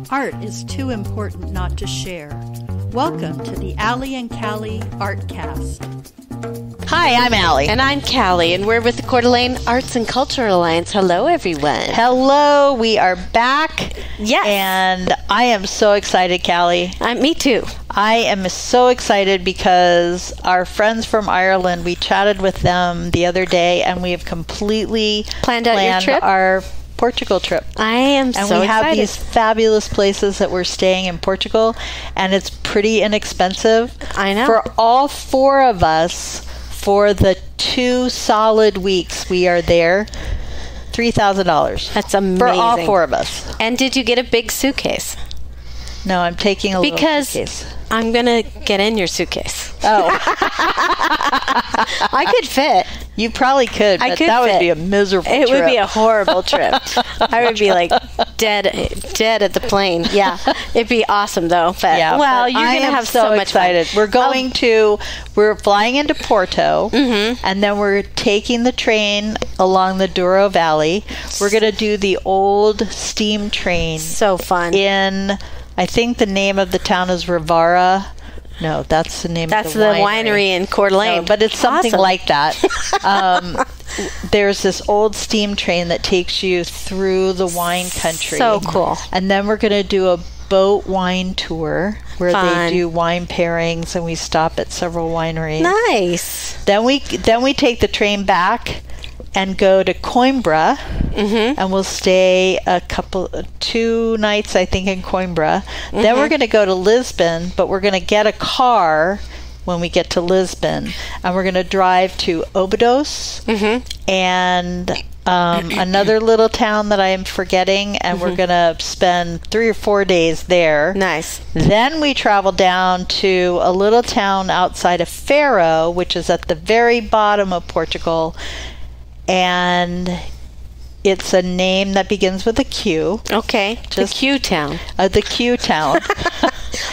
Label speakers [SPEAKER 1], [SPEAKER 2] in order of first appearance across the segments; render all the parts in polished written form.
[SPEAKER 1] Art is too important not to share. Welcome to the Allie and Callie Artcast.
[SPEAKER 2] Hi, I'm Allie.
[SPEAKER 3] And I'm Callie, and we're with the Coeur d'Alene Arts and Culture Alliance. Hello, everyone.
[SPEAKER 2] Hello, we are back.
[SPEAKER 3] Yes.
[SPEAKER 2] And I am so excited, Callie.
[SPEAKER 3] Me too.
[SPEAKER 2] I am so excited because our friends from Ireland, we chatted with them the other day, and we have completely
[SPEAKER 3] planned out your trip?
[SPEAKER 2] Our Portugal trip.
[SPEAKER 3] I am so excited.
[SPEAKER 2] And we have these fabulous places that we're staying in Portugal, and it's pretty inexpensive.
[SPEAKER 3] I know.
[SPEAKER 2] For all four of us, for the 2 solid weeks we are there, $3,000.
[SPEAKER 3] That's amazing.
[SPEAKER 2] For all four of us.
[SPEAKER 3] And did you get a big suitcase?
[SPEAKER 2] No, I'm taking a little suitcase.
[SPEAKER 3] Because I'm going to get in your suitcase.
[SPEAKER 2] Oh.
[SPEAKER 3] I could fit.
[SPEAKER 2] You probably could, but that would be a miserable trip.
[SPEAKER 3] It would be a horrible trip. I would be like dead at the plane. Yeah. It'd be awesome though. But
[SPEAKER 2] yeah,
[SPEAKER 3] well, you're going to have so much
[SPEAKER 2] excited.
[SPEAKER 3] Fun.
[SPEAKER 2] We're flying into Porto, and then we're taking the train along the Douro Valley. We're going to do the old steam train.
[SPEAKER 3] So fun.
[SPEAKER 2] I think the name of the town is Rivara. No, that's the name of the winery.
[SPEAKER 3] That's the winery in Coeur d'Alene.
[SPEAKER 2] No, but it's something like that. There's this old steam train that takes you through the wine country.
[SPEAKER 3] So cool.
[SPEAKER 2] And then we're going to do a boat wine tour where they do wine pairings, and we stop at several wineries.
[SPEAKER 3] Nice.
[SPEAKER 2] Then we take the train back and go to Coimbra, and we'll stay 2 nights, I think, in Coimbra. Then we're going to go to Lisbon, but we're going to get a car when we get to Lisbon, and we're going to drive to Óbidos and another little town that I am forgetting, and we're going to spend 3 or 4 days there.
[SPEAKER 3] Nice.
[SPEAKER 2] Then we travel down to a little town outside of Faro, which is at the very bottom of Portugal, and it's a name that begins with a Q.
[SPEAKER 3] Okay. The Q town.
[SPEAKER 2] The Q town.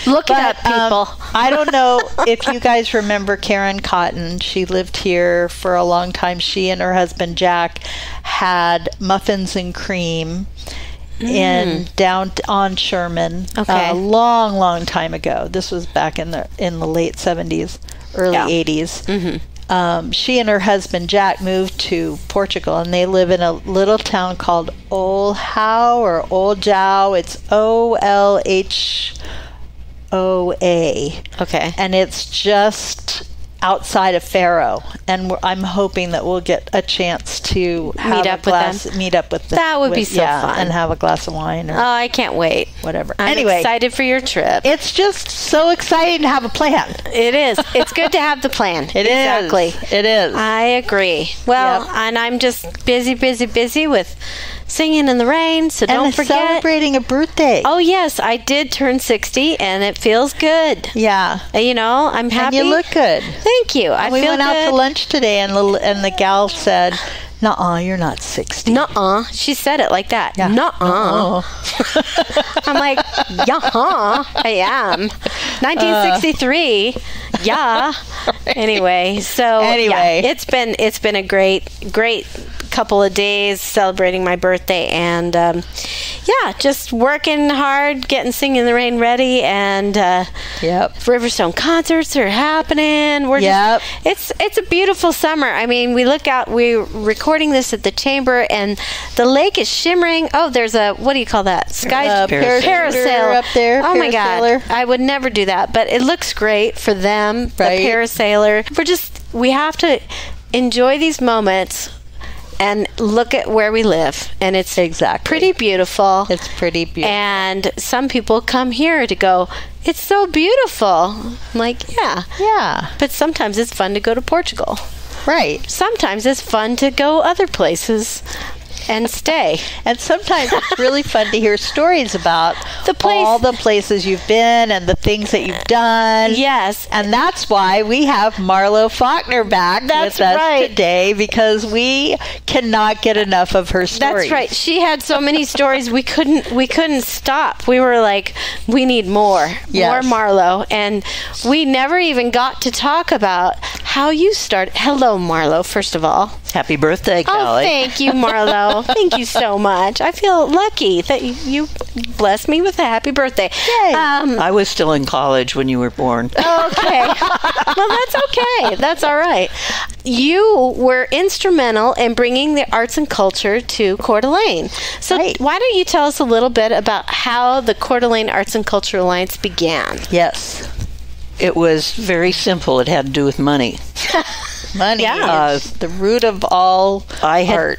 [SPEAKER 3] Look it up, people.
[SPEAKER 2] I don't know if you guys remember Karen Cotton. She lived here for a long time. She and her husband Jack had Muffins and Cream down on Sherman.
[SPEAKER 3] Okay.
[SPEAKER 2] A long time ago. This was back in the late 70s, early 80s. She and her husband Jack moved to Portugal, and they live in a little town called Olhão or Oljão. It's Olhoa.
[SPEAKER 3] Okay.
[SPEAKER 2] And it's just outside of Faro, and I'm hoping that we'll get a chance to meet up with them.
[SPEAKER 3] That would be so fun.
[SPEAKER 2] And have a glass of wine.
[SPEAKER 3] Oh, I can't wait.
[SPEAKER 2] Whatever.
[SPEAKER 3] I'm excited for your trip.
[SPEAKER 2] It's just so exciting to have a plan.
[SPEAKER 3] It is. It's good to have the plan.
[SPEAKER 2] It
[SPEAKER 3] exactly.
[SPEAKER 2] It is.
[SPEAKER 3] I agree. Well, and I'm just busy with singing in the rain, so don't forget.
[SPEAKER 2] And celebrating a birthday.
[SPEAKER 3] Oh, yes. I did turn 60, and it feels good.
[SPEAKER 2] Yeah.
[SPEAKER 3] I'm happy.
[SPEAKER 2] And you look good.
[SPEAKER 3] Thank you. I feel good.
[SPEAKER 2] We went out to lunch today, and the gal said, "Nuh-uh, you're not 60.
[SPEAKER 3] Nuh-uh. She said it like that.
[SPEAKER 2] Yeah.
[SPEAKER 3] Nuh-uh. I'm like, yeah, I am. 1963. Yeah. Anyway, yeah, it's been a great couple of days celebrating my birthday, and just working hard, getting Singing in the Rain ready, and Riverstone concerts are happening. It's a beautiful summer. I mean, we're recording this at the Chamber, and the lake is shimmering. Oh, there's a, what do you call that? Parasailer
[SPEAKER 2] up there.
[SPEAKER 3] Oh my God, I would never do that, but it looks great for them.
[SPEAKER 2] Right.
[SPEAKER 3] The parasailer. We have to enjoy these moments and look at where we live, and it's pretty beautiful.
[SPEAKER 2] It's pretty beautiful.
[SPEAKER 3] And some people come here to go, it's so beautiful. I'm like, yeah. But sometimes it's fun to go to Portugal.
[SPEAKER 2] Right.
[SPEAKER 3] Sometimes it's fun to go other places and stay.
[SPEAKER 2] And sometimes it's really fun to hear stories about all the places you've been and the things that you've done.
[SPEAKER 3] Yes.
[SPEAKER 2] And that's why we have Marlo Faulkner back with us today, because we cannot get enough of her stories.
[SPEAKER 3] That's right. She had so many stories we couldn't stop. We were like, we need more. More Marlo. And we never even got to talk about how you started. Hello, Marlo, first of all.
[SPEAKER 4] Happy birthday, Callie.
[SPEAKER 3] Oh, thank you, Marlo. Thank you so much. I feel lucky that you blessed me with a happy birthday.
[SPEAKER 2] Yay.
[SPEAKER 4] I was still in college when you were born.
[SPEAKER 3] Okay. Well, that's okay. That's all right. You were instrumental in bringing the arts and culture to Coeur d'Alene. So why don't you tell us a little bit about how the Coeur d'Alene Arts and Culture Alliance began?
[SPEAKER 2] Yes.
[SPEAKER 4] It was very simple. It had to do with money.
[SPEAKER 2] Money is the root of all art.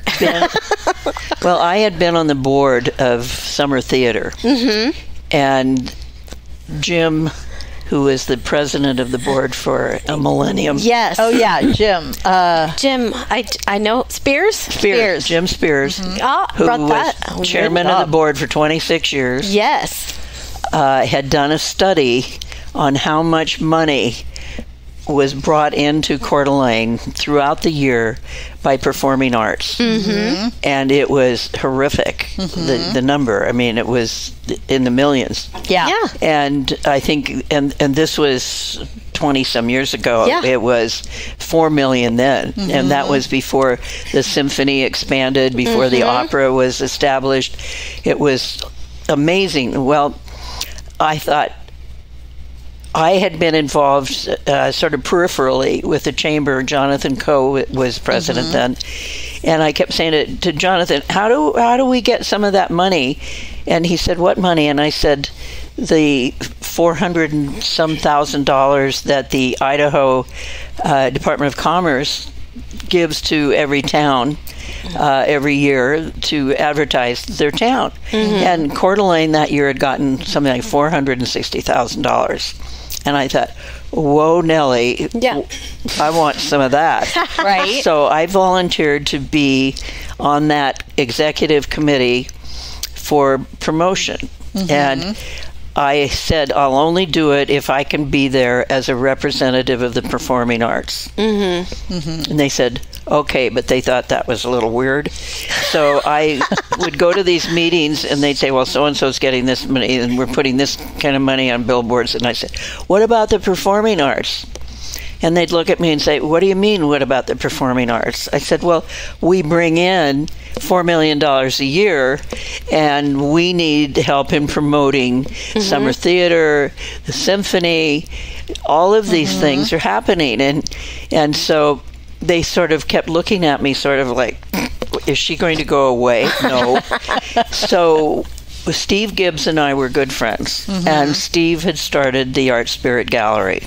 [SPEAKER 4] I had been on the board of Summer Theater. Mm-hmm. And Jim, who was the president of the board for a millennium.
[SPEAKER 2] Yes. Oh, yeah, Jim.
[SPEAKER 3] Jim, I know. Spears?
[SPEAKER 4] Jim Spears,
[SPEAKER 3] Mm-hmm.
[SPEAKER 4] who was chairman of the board for 26 years.
[SPEAKER 3] Yes.
[SPEAKER 4] Had done a study on how much money was brought into Coeur d'Alene throughout the year by performing arts. Mm-hmm. And it was horrific, the number. I mean, it was in the millions.
[SPEAKER 2] Yeah.
[SPEAKER 4] And I think, and this was 20-some years ago. Yeah. It was $4 million then. Mm-hmm. And that was before the symphony expanded, before the opera was established. It was amazing. Well, I thought, I had been involved sort of peripherally with the chamber. Jonathan Coe was president then. And I kept saying to Jonathan, how do we get some of that money? And he said, what money? And I said, the $400 and some thousand that the Idaho Department of Commerce gives to every town every year to advertise their town. And Coeur d'Alene that year had gotten something like $460,000. And I thought, whoa, Nellie, I want some of that.
[SPEAKER 2] Right.
[SPEAKER 4] So I volunteered to be on that executive committee for promotion. And I said, I'll only do it if I can be there as a representative of the performing arts. And they said, okay, but they thought that was a little weird. So I would go to these meetings and they'd say, well, so-and-so's getting this money and we're putting this kind of money on billboards. And I said, what about the performing arts? And they'd look at me and say, what do you mean, what about the performing arts? I said, well, we bring in $4 million a year, and we need help in promoting summer theater, the symphony. All of these things are happening. And so they sort of kept looking at me sort of like, is she going to go away? No. So Steve Gibbs and I were good friends, and Steve had started the Art Spirit Gallery.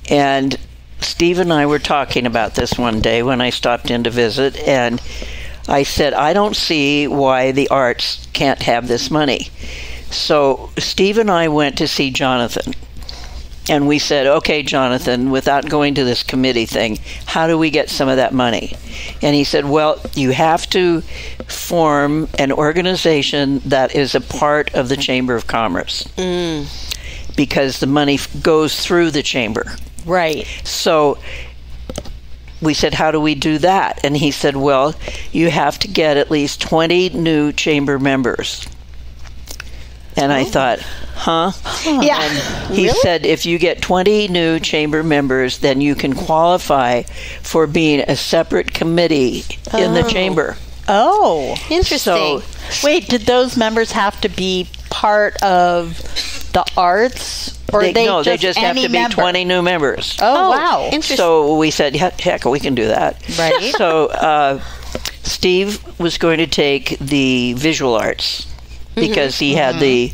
[SPEAKER 4] And Steve and I were talking about this one day when I stopped in to visit, and I said, I don't see why the arts can't have this money. So Steve and I went to see Jonathan, and we said, okay, Jonathan, without going to this committee thing, how do we get some of that money? And he said, well, you have to form an organization that is a part of the Chamber of Commerce, because the money goes through the chamber.
[SPEAKER 2] Right.
[SPEAKER 4] So we said, how do we do that? And he said, well, you have to get at least 20 new chamber members. And I thought, huh?
[SPEAKER 3] Yeah.
[SPEAKER 4] And he said, if you get 20 new chamber members, then you can qualify for being a separate committee in the chamber.
[SPEAKER 2] Oh.
[SPEAKER 3] Interesting.
[SPEAKER 4] So,
[SPEAKER 2] wait, did those members have to be part of the arts? Or
[SPEAKER 4] they just have to be 20 new members.
[SPEAKER 2] Oh, wow.
[SPEAKER 3] Interesting.
[SPEAKER 4] So we said, heck, we can do that.
[SPEAKER 2] Right.
[SPEAKER 4] So Steve was going to take the visual arts because he had the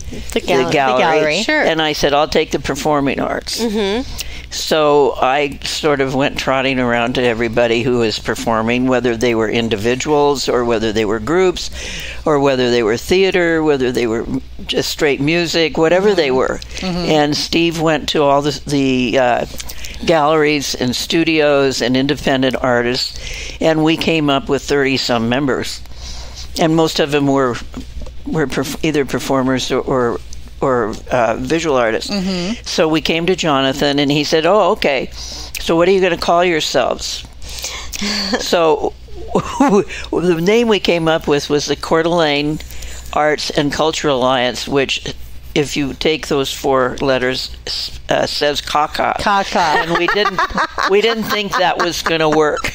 [SPEAKER 4] gallery.
[SPEAKER 2] Sure.
[SPEAKER 4] And I said, I'll take the performing arts. So I sort of went trotting around to everybody who was performing, whether they were individuals or whether they were groups or whether they were theater, whether they were just straight music, whatever they were. And Steve went to all the galleries and studios and independent artists, and we came up with 30-some members. And most of them were either performers or visual artists. So we came to Jonathan, and he said, oh, okay, so what are you going to call yourselves? So the name we came up with was the Coeur d'Alene Arts and Cultural Alliance, which, if you take those 4 letters, says caca.
[SPEAKER 2] Caca.
[SPEAKER 4] And we didn't think that was going to work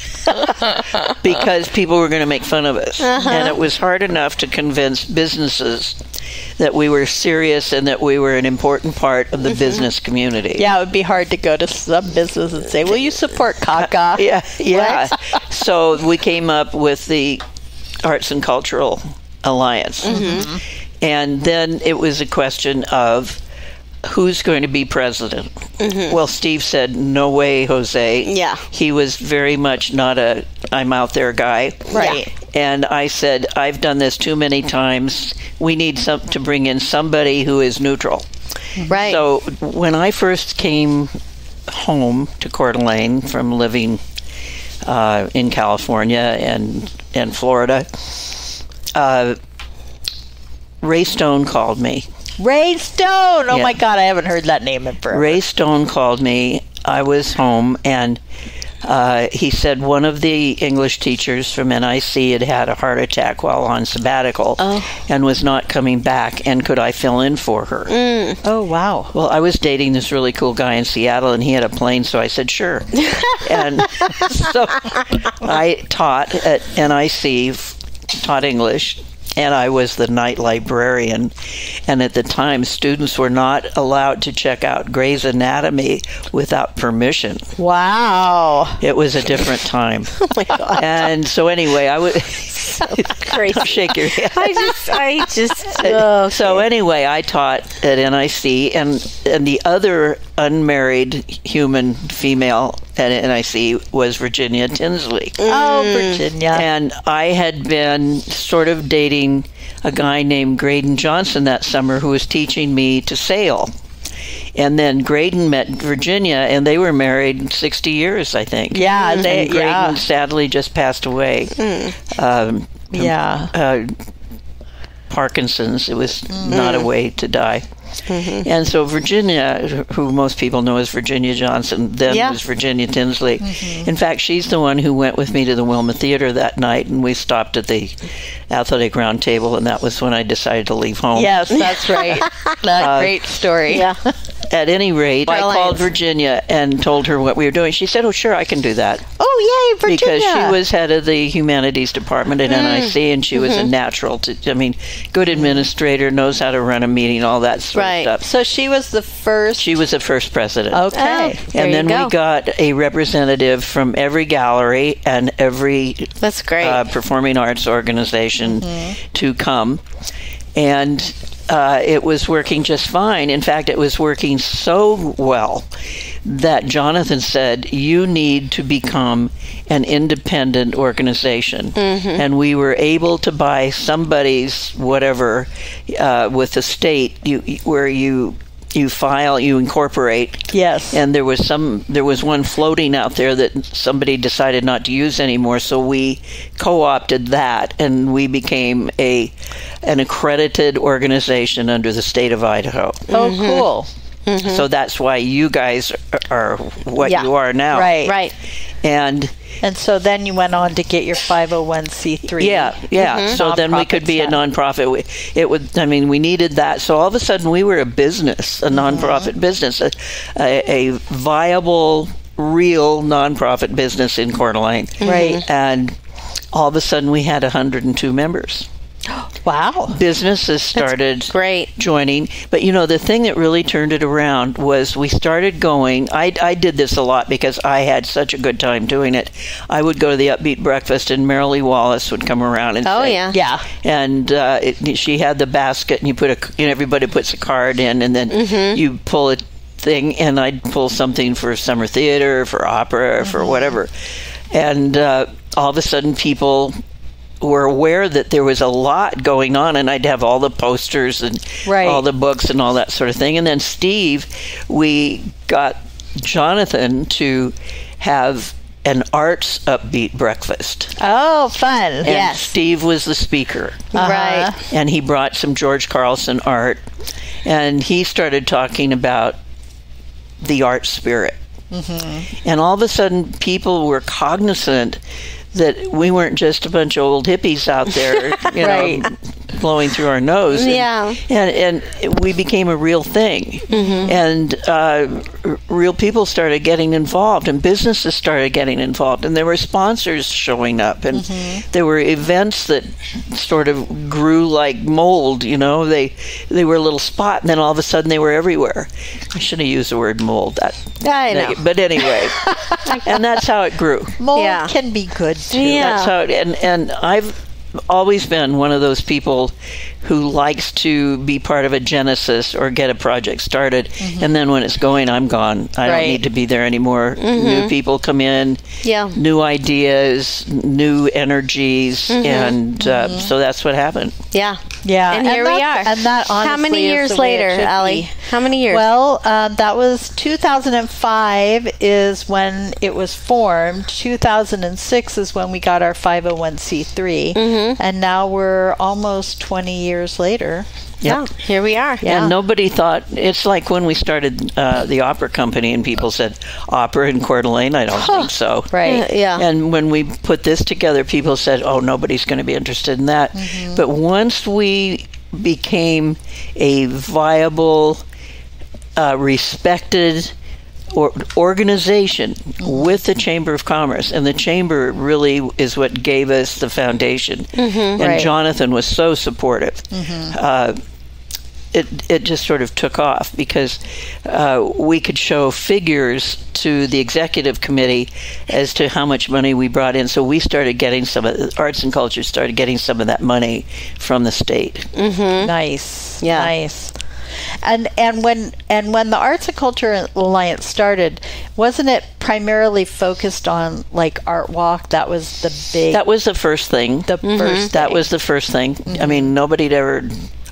[SPEAKER 4] because people were going to make fun of us. And it was hard enough to convince businesses that we were serious and that we were an important part of the business community.
[SPEAKER 2] Yeah, it would be hard to go to some business and say, will you support Kaka?
[SPEAKER 4] Yeah. So we came up with the Arts and Cultural Alliance. And then it was a question of who's going to be president. Well, Steve said, no way, Jose.
[SPEAKER 3] Yeah.
[SPEAKER 4] He was very much not a I'm out there guy.
[SPEAKER 2] Right.
[SPEAKER 3] Yeah.
[SPEAKER 4] And I said, I've done this too many times. We need to bring in somebody who is neutral.
[SPEAKER 3] Right.
[SPEAKER 4] So when I first came home to Coeur d'Alene from living in California and Florida, Ray Stone called me.
[SPEAKER 2] Ray Stone! Oh
[SPEAKER 4] Yeah.
[SPEAKER 2] my God, I haven't heard that name in forever.
[SPEAKER 4] Ray Stone called me. I was home, and he said one of the English teachers from NIC had had a heart attack while on sabbatical and was not coming back, and could I fill in for her?
[SPEAKER 2] Oh, wow.
[SPEAKER 4] Well, I was dating this really cool guy in Seattle, and he had a plane, so I said, sure. And so I taught at NIC, taught English, and I was the night librarian. And at the time, students were not allowed to check out Grey's Anatomy without permission.
[SPEAKER 2] Wow.
[SPEAKER 4] It was a different time.
[SPEAKER 3] Oh my God.
[SPEAKER 4] And so anyway, I would
[SPEAKER 3] Crazy.
[SPEAKER 4] shake your head.
[SPEAKER 3] I just. Okay.
[SPEAKER 4] So anyway, I taught at NIC, and the other unmarried human female at NIC was Virginia Tinsley.
[SPEAKER 2] Oh, Virginia.
[SPEAKER 4] And I had been sort of dating a guy named Graydon Johnson that summer who was teaching me to sail. And then Graydon met Virginia, and they were married 60 years, I think.
[SPEAKER 2] Yeah,
[SPEAKER 4] and Graydon sadly just passed away. Parkinson's. It was not a way to die. And so Virginia, who most people know as Virginia Johnson, then was Virginia Tinsley. In fact, she's the one who went with me to the Wilma Theater that night, and we stopped at the Athletic Round Table, and that was when I decided to leave home.
[SPEAKER 2] Yes, that's right. That great story.
[SPEAKER 3] Yeah.
[SPEAKER 4] At any rate, I called Virginia and told her what we were doing. She said, oh, sure, I can do that.
[SPEAKER 2] Oh, yay, Virginia.
[SPEAKER 4] Because she was head of the humanities department at NIC, and she was a natural. Good administrator, knows how to run a meeting, all that sort of stuff.
[SPEAKER 2] So she was the first.
[SPEAKER 4] She was the first president.
[SPEAKER 2] Okay.
[SPEAKER 4] And then we got a representative from every gallery and every
[SPEAKER 3] That's great.
[SPEAKER 4] performing arts organization to come. And it was working just fine. In fact, it was working so well that Jonathan said, you need to become an independent organization. And we were able to buy somebody's whatever with the state where you file, you incorporate.
[SPEAKER 2] Yes.
[SPEAKER 4] And there was one floating out there that somebody decided not to use anymore, so we co-opted that, and we became an accredited organization under the state of Idaho.
[SPEAKER 2] Oh, cool.
[SPEAKER 4] So that's why you guys are what you are now.
[SPEAKER 2] Right.
[SPEAKER 4] And
[SPEAKER 2] so then you went on to get your 501c3.
[SPEAKER 4] Yeah. So then we could be a nonprofit. We needed that. So all of a sudden we were a business, a nonprofit business, a viable, real nonprofit business in Coeur d'Alene.
[SPEAKER 2] Right.
[SPEAKER 4] And all of a sudden we had 102 members.
[SPEAKER 2] Wow.
[SPEAKER 4] Businesses started joining. But, the thing that really turned it around was we started going. I did this a lot because I had such a good time doing it. I would go to the Upbeat Breakfast, and Marilee Wallace would come around and say,
[SPEAKER 2] yeah.
[SPEAKER 4] And she had the basket, and everybody puts a card in, and then you pull a thing, and I'd pull something for summer theater, for opera, for whatever. And all of a sudden people were aware that there was a lot going on, and I'd have all the posters and all the books and all that sort of thing. And then Steve, we got Jonathan to have an arts upbeat breakfast.
[SPEAKER 2] Oh, fun.
[SPEAKER 4] And Steve was the speaker.
[SPEAKER 3] Right.
[SPEAKER 4] And he brought some George Carlson art, and he started talking about the art spirit. And all of a sudden people were cognizant that we weren't just a bunch of old hippies out there, blowing through our nose.
[SPEAKER 3] Yeah.
[SPEAKER 4] And we became a real thing. And real people started getting involved, and businesses started getting involved, and there were sponsors showing up, and there were events that sort of grew like mold. You know, they were a little spot, and then all of a sudden they were everywhere. I shouldn't have used the word mold.
[SPEAKER 3] I know.
[SPEAKER 4] But anyway, and that's how it grew.
[SPEAKER 2] Mold can be good too.
[SPEAKER 4] That's how and I've always been one of those people who likes to be part of a genesis or get a project started, and then when it's going, I'm gone. I don't need to be there anymore. New people come in, new ideas, new energies, and so that's what happened.
[SPEAKER 3] Yeah.
[SPEAKER 2] And
[SPEAKER 3] here we are.
[SPEAKER 2] And that, honestly,
[SPEAKER 3] how many years later, Allie? How many years?
[SPEAKER 2] Well, that was 2005 is when it was formed. 2006 is when we got our 501c3, and now we're almost 20 years later.
[SPEAKER 3] Yeah, here we are.
[SPEAKER 4] And nobody thought, it's like when we started the opera company and people said, opera in Coeur d'Alene? I don't think so.
[SPEAKER 2] Right.
[SPEAKER 4] And when we put this together, people said, oh, nobody's going to be interested in that. But once we became a viable, respected organization with the Chamber of Commerce, and the Chamber really is what gave us the foundation. And Jonathan was so supportive. It just sort of took off because we could show figures to the executive committee as to how much money we brought in. So we started getting some of the arts and culture started getting some of that money from the state.
[SPEAKER 2] Nice. Nice. And when the Arts and Culture Alliance started, wasn't it primarily focused on like Art Walk? That was the big.
[SPEAKER 4] That was the first thing.
[SPEAKER 2] That
[SPEAKER 4] was the first thing. I mean, nobody'd ever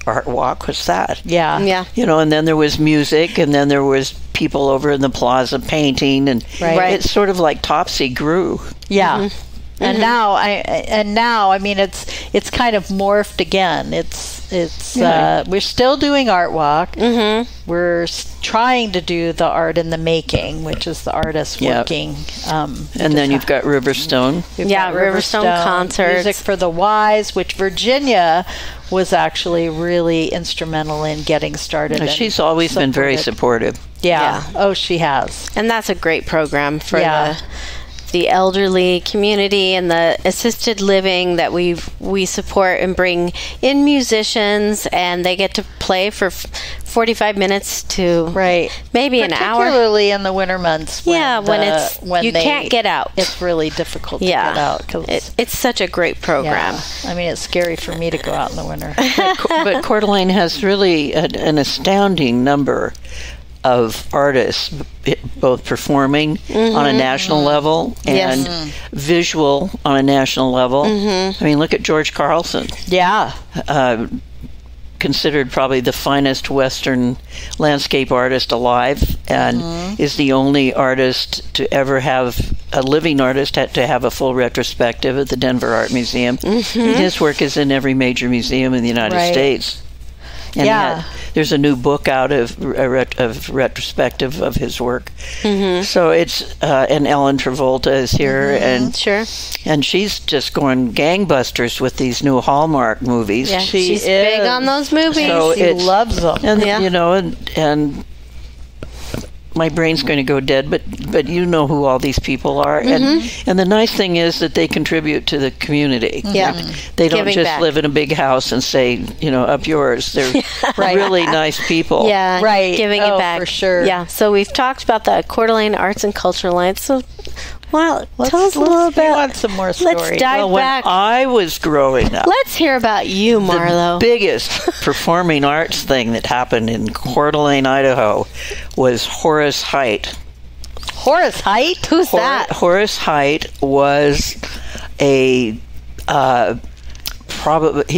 [SPEAKER 4] Art Walk. What's that?
[SPEAKER 2] Yeah.
[SPEAKER 4] You know, and then there was music, and then there was people over in the plaza painting, and it's sort of like Topsy grew.
[SPEAKER 2] Yeah. And now I mean it's kind of morphed again. We're still doing Art Walk. We're trying to do the Art in the Making, which is the artists working.
[SPEAKER 4] And then you've got Riverstone.
[SPEAKER 3] Riverstone concerts,
[SPEAKER 2] Music for the Wise, which Virginia was actually really instrumental in getting started.
[SPEAKER 4] She's always been very supportive.
[SPEAKER 2] Oh, she has.
[SPEAKER 3] And that's a great program for the elderly community and the assisted living that we support and bring in musicians, and they get to play for 45 minutes to maybe an hour,
[SPEAKER 2] particularly in the winter months when
[SPEAKER 3] you can't get out.
[SPEAKER 2] It's really difficult to get out because
[SPEAKER 3] it's such a great program.
[SPEAKER 2] I mean, it's scary for me to go out in the winter.
[SPEAKER 4] But Coeur d'Alene has really an astounding number of artists, both performing on a national level and visual on a national level. I mean, look at George Carlson. Considered probably the finest Western landscape artist alive, and is the only artist to ever have, a living artist to have a full retrospective at the Denver Art Museum. His work is in every major museum in the United States. And there's a new book out of retrospective of his work. So it's and Ellen Travolta is here, and she's just going gangbusters with these new Hallmark movies.
[SPEAKER 3] She's big on those movies.
[SPEAKER 4] So
[SPEAKER 2] she loves them,
[SPEAKER 4] and you know, and my brain's going to go dead, but you know who all these people are, and the nice thing is that they contribute to the community. They don't just live in a big house and say, you know, up yours. They're really nice people.
[SPEAKER 3] Giving it back
[SPEAKER 2] for sure.
[SPEAKER 3] So we've talked about the Coeur d'Alene Arts and Culture Alliance. So tell us a little bit.
[SPEAKER 2] We want some more stories.
[SPEAKER 3] Let's dive back.
[SPEAKER 4] When I was growing up,
[SPEAKER 3] let's hear about you, Marlo.
[SPEAKER 4] The biggest performing arts thing that happened in Coeur d'Alene, Idaho, was Horace Heidt.
[SPEAKER 2] Horace Heidt?
[SPEAKER 3] Who's that?
[SPEAKER 4] Horace Heidt was he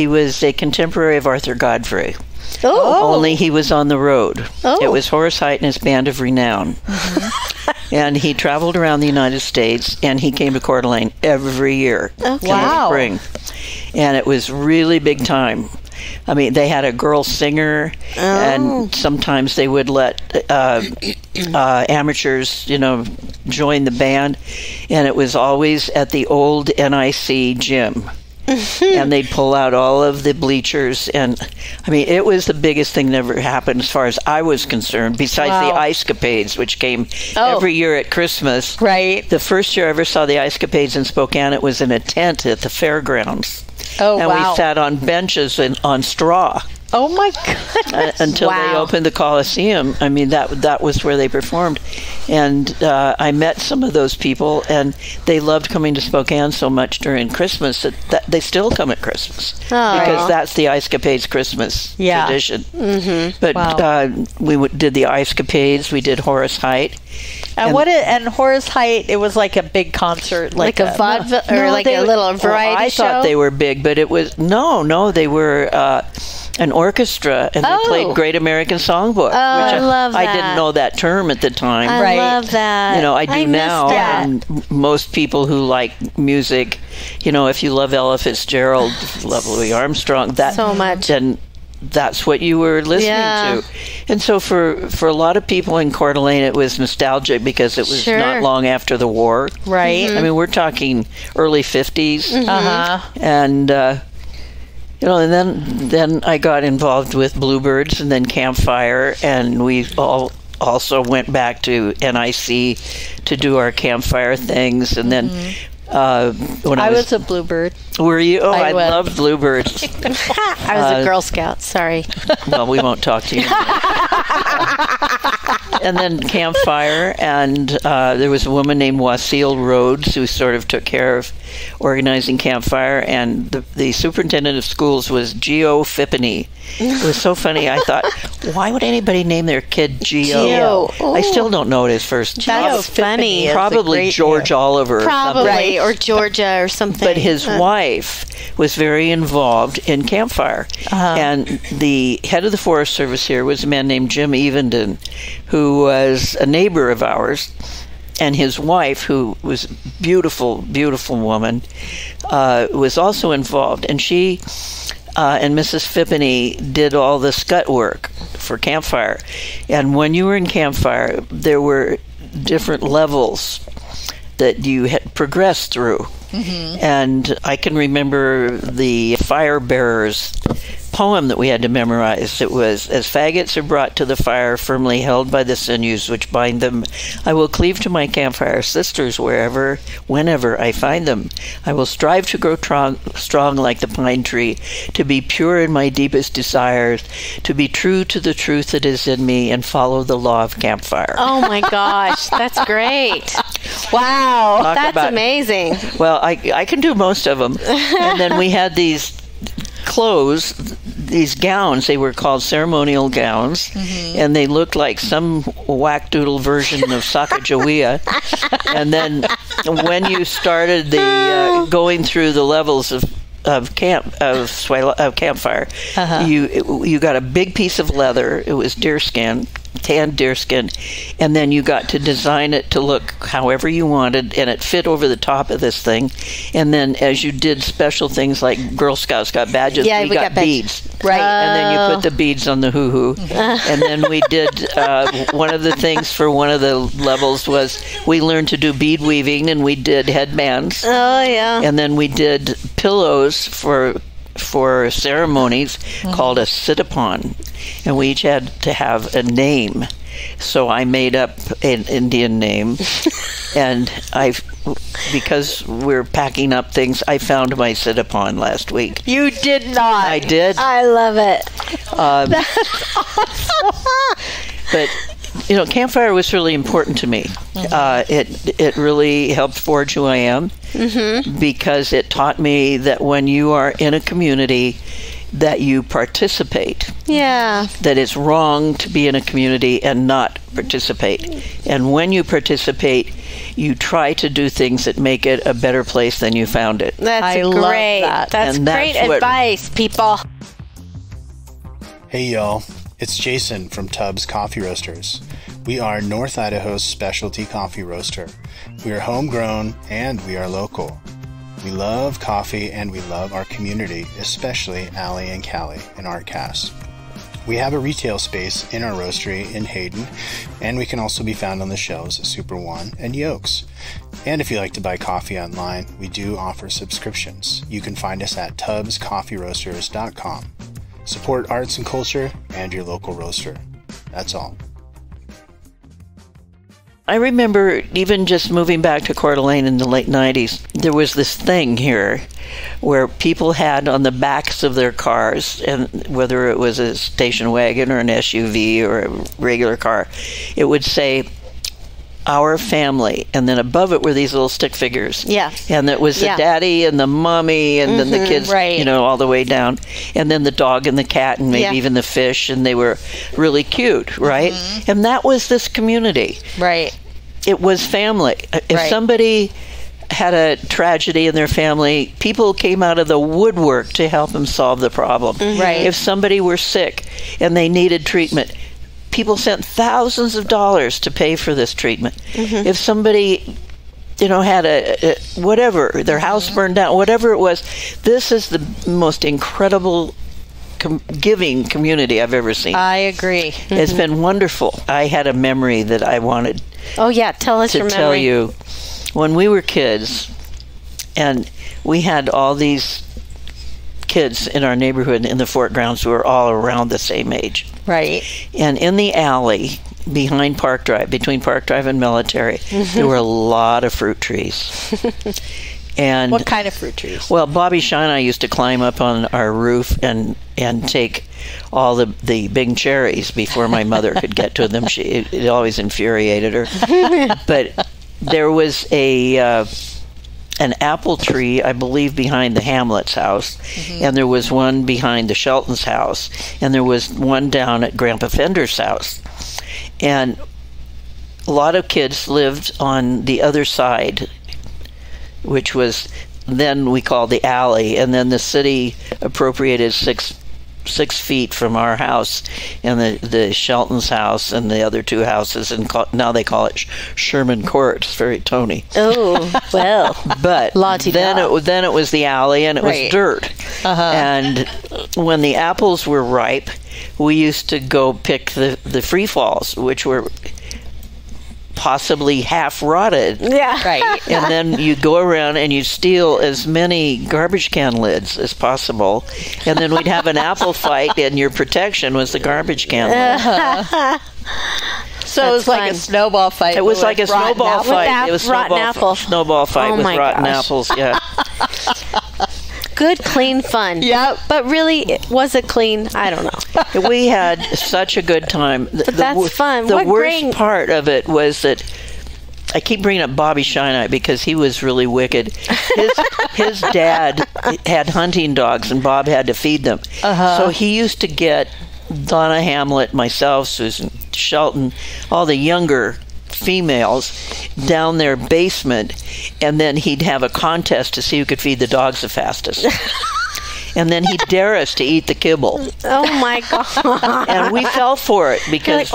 [SPEAKER 4] was a contemporary of Arthur Godfrey. Only he was on the road. It was Horace Heidt and his Band of Renown. And he traveled around the United States, and he came to Coeur d'Alene every year in the spring. And it was really big time. I mean, they had a girl singer, and sometimes they would let amateurs, you know, join the band. And it was always at the old NIC gym. and they'd pull out all of the bleachers. And I mean, it was the biggest thing that ever happened as far as I was concerned, besides the Ice-Capades, which came every year at Christmas.
[SPEAKER 2] Right.
[SPEAKER 4] The first year I ever saw the Ice-Capades in Spokane, it was in a tent at the fairgrounds.
[SPEAKER 2] Oh,
[SPEAKER 4] and we sat on benches on straw.
[SPEAKER 2] Oh my goodness!
[SPEAKER 4] Until they opened the Coliseum. I mean, that was where they performed, and I met some of those people, and they loved coming to Spokane so much during Christmas that they still come at Christmas because that's the Ice-Capades Christmas tradition. Mm-hmm. But we did the Ice-Capades. We did Horace Height.
[SPEAKER 2] And Horace Height, it was like a big concert,
[SPEAKER 3] like a vaudeville or a little variety show.
[SPEAKER 4] I thought they were big, but it was no, they were. An orchestra, and they played Great American Songbook. Which
[SPEAKER 3] I love that.
[SPEAKER 4] I didn't know that term at the time.
[SPEAKER 3] I love that.
[SPEAKER 4] You know, I do now. And most people who like music, you know, if you love Ella Fitzgerald, love Louis Armstrong, that
[SPEAKER 3] so much,
[SPEAKER 4] then that's what you were listening to. And so for a lot of people in Coeur d'Alene, it was nostalgic because it was not long after the war.
[SPEAKER 2] Right.
[SPEAKER 4] I mean, we're talking early 50s. And you know, and then I got involved with Bluebirds and then Campfire, and we all also went back to NIC to do our Campfire things. And then when I was
[SPEAKER 2] a Bluebird.
[SPEAKER 4] Were you? Oh, I loved Bluebirds.
[SPEAKER 3] I was a Girl Scout. Sorry.
[SPEAKER 4] Well, we won't talk to you. And then Campfire, and there was a woman named Wasile Rhodes who sort of took care of organizing Campfire, and the superintendent of schools was Geo Fippany. It was so funny. I thought, why would anybody name their kid Geo? I still don't know what his first name is.
[SPEAKER 3] That's funny.
[SPEAKER 4] Probably George Oliver.
[SPEAKER 3] Probably, or Georgia or something.
[SPEAKER 4] But his wife was very involved in Campfire. And the head of the Forest Service here was a man named Jim Evenden, who was a neighbor of ours. And his wife, who was a beautiful, beautiful woman, was also involved. And she and Mrs. Fippany did all the scut work for Campfire. And when you were in Campfire, there were different levels that you had progressed through. And I can remember the fire bearers poem that we had to memorize. It was, as faggots are brought to the fire, firmly held by the sinews which bind them, I will cleave to my campfire sisters wherever, whenever I find them. I will strive to grow strong like the pine tree, to be pure in my deepest desires, to be true to the truth that is in me, and follow the law of Campfire.
[SPEAKER 3] Oh my gosh, that's great.
[SPEAKER 2] Wow.
[SPEAKER 3] That's amazing.
[SPEAKER 4] Well, I can do most of them. And then we had these clothes, these gowns. They were called ceremonial gowns, and they looked like some whack-doodle version of Sacagawea. And then when you started the going through the levels of Campfire, you got a big piece of leather. It was deerskin, tanned deerskin, and then you got to design it to look however you wanted, and it fit over the top of this thing. And then as you did special things like Girl Scouts got badges, we got beads.
[SPEAKER 2] Right.
[SPEAKER 4] And then you put the beads on the hoo-hoo. And then we did, one of the things for one of the levels was we learned to do bead weaving, and we did headbands.
[SPEAKER 3] Oh, yeah.
[SPEAKER 4] And then we did pillows for ceremonies called a sit-upon, and we each had to have a name. So I made up an Indian name, and because we're packing up things, I found my sit-upon last week.
[SPEAKER 2] You did not.
[SPEAKER 4] I did.
[SPEAKER 3] I love it.
[SPEAKER 2] That's awesome.
[SPEAKER 4] But you know, Campfire was really important to me. It really helped forge who I am, because it taught me that when you are in a community, that you participate.
[SPEAKER 3] Yeah.
[SPEAKER 4] That it's wrong to be in a community and not participate. And when you participate, you try to do things that make it a better place than you found it.
[SPEAKER 3] That's
[SPEAKER 2] great.
[SPEAKER 3] Love that. That's great advice, people.
[SPEAKER 5] Hey, y'all. It's Jason from Tubbs Coffee Roasters. We are North Idaho's specialty coffee roaster. We are homegrown and we are local. We love coffee and we love our community, especially Allie and Callie in ArtCast. We have a retail space in our roastery in Hayden, and we can also be found on the shelves at Super One and Yolks. And if you like to buy coffee online, we do offer subscriptions. You can find us at tubscoffeeroasters.com. Support arts and culture and your local roaster. That's all.
[SPEAKER 4] I remember even just moving back to Coeur d'Alene in the late 90s, there was this thing here where people had on the backs of their cars, and whether it was a station wagon or an SUV or a regular car, it would say, "Our family," and then above it were these little stick figures.
[SPEAKER 3] Yeah.
[SPEAKER 4] And it was the daddy and the mommy and then the kids,
[SPEAKER 3] right.
[SPEAKER 4] all the way down. And then the dog and the cat and maybe even the fish, and they were really cute, right? And that was this community.
[SPEAKER 2] Right.
[SPEAKER 4] It was family. If somebody had a tragedy in their family, people came out of the woodwork to help them solve the problem.
[SPEAKER 2] Right.
[SPEAKER 4] If somebody were sick and they needed treatment, people sent thousands of dollars to pay for this treatment. If somebody, had a whatever, their house burned down, whatever it was, this is the most incredible giving community I've ever seen.
[SPEAKER 2] I agree.
[SPEAKER 4] It's been wonderful. I had a memory that I wanted
[SPEAKER 3] Oh, yeah. Tell us your
[SPEAKER 4] to
[SPEAKER 3] memory.
[SPEAKER 4] tell you. When we were kids, and we had all these kids in our neighborhood in the Fort grounds who were all around the same age.
[SPEAKER 2] Right.
[SPEAKER 4] And in the alley behind Park Drive, between Park Drive and Military, there were a lot of fruit trees. And
[SPEAKER 2] What kind of fruit trees?
[SPEAKER 4] well, Bobby Shaw and I used to climb up on our roof and take all the big cherries before my mother could get to them. It always infuriated her. But there was an apple tree, I believe, behind the Hamlet's house, and there was one behind the Shelton's house, and there was one down at Grandpa Fender's house. And a lot of kids lived on the other side, which was then we called the alley, and then the city appropriated 6 feet from our house and the Shelton's house and the other two houses, and now they call it Sherman Court. It's very Tony.
[SPEAKER 3] Oh, well.
[SPEAKER 4] But then it was the alley, and it was dirt. And when the apples were ripe, we used to go pick the free falls, which were possibly half rotted.
[SPEAKER 3] Yeah.
[SPEAKER 2] Right.
[SPEAKER 4] And then you go around and you steal as many garbage can lids as possible, and then we'd have an apple fight, and your protection was the garbage can lid.
[SPEAKER 2] So it was like a snowball fight.
[SPEAKER 4] It was like a snowball fight. It was snowball fight with rotten apples. Yeah.
[SPEAKER 3] Good, clean fun.
[SPEAKER 2] Yep.
[SPEAKER 3] But really, was it clean? I don't know.
[SPEAKER 4] We had such a good time.
[SPEAKER 3] But that's fun.
[SPEAKER 4] The worst part of it was that I keep bringing up Bobby Shine because he was really wicked. His dad had hunting dogs, and Bob had to feed them. So he used to get Donna Hamlet, myself, Susan Shelton, all the younger females down their basement, and then he'd have a contest to see who could feed the dogs the fastest. And then he'd dare us to eat the kibble.
[SPEAKER 3] Oh my God.
[SPEAKER 4] And we fell for it because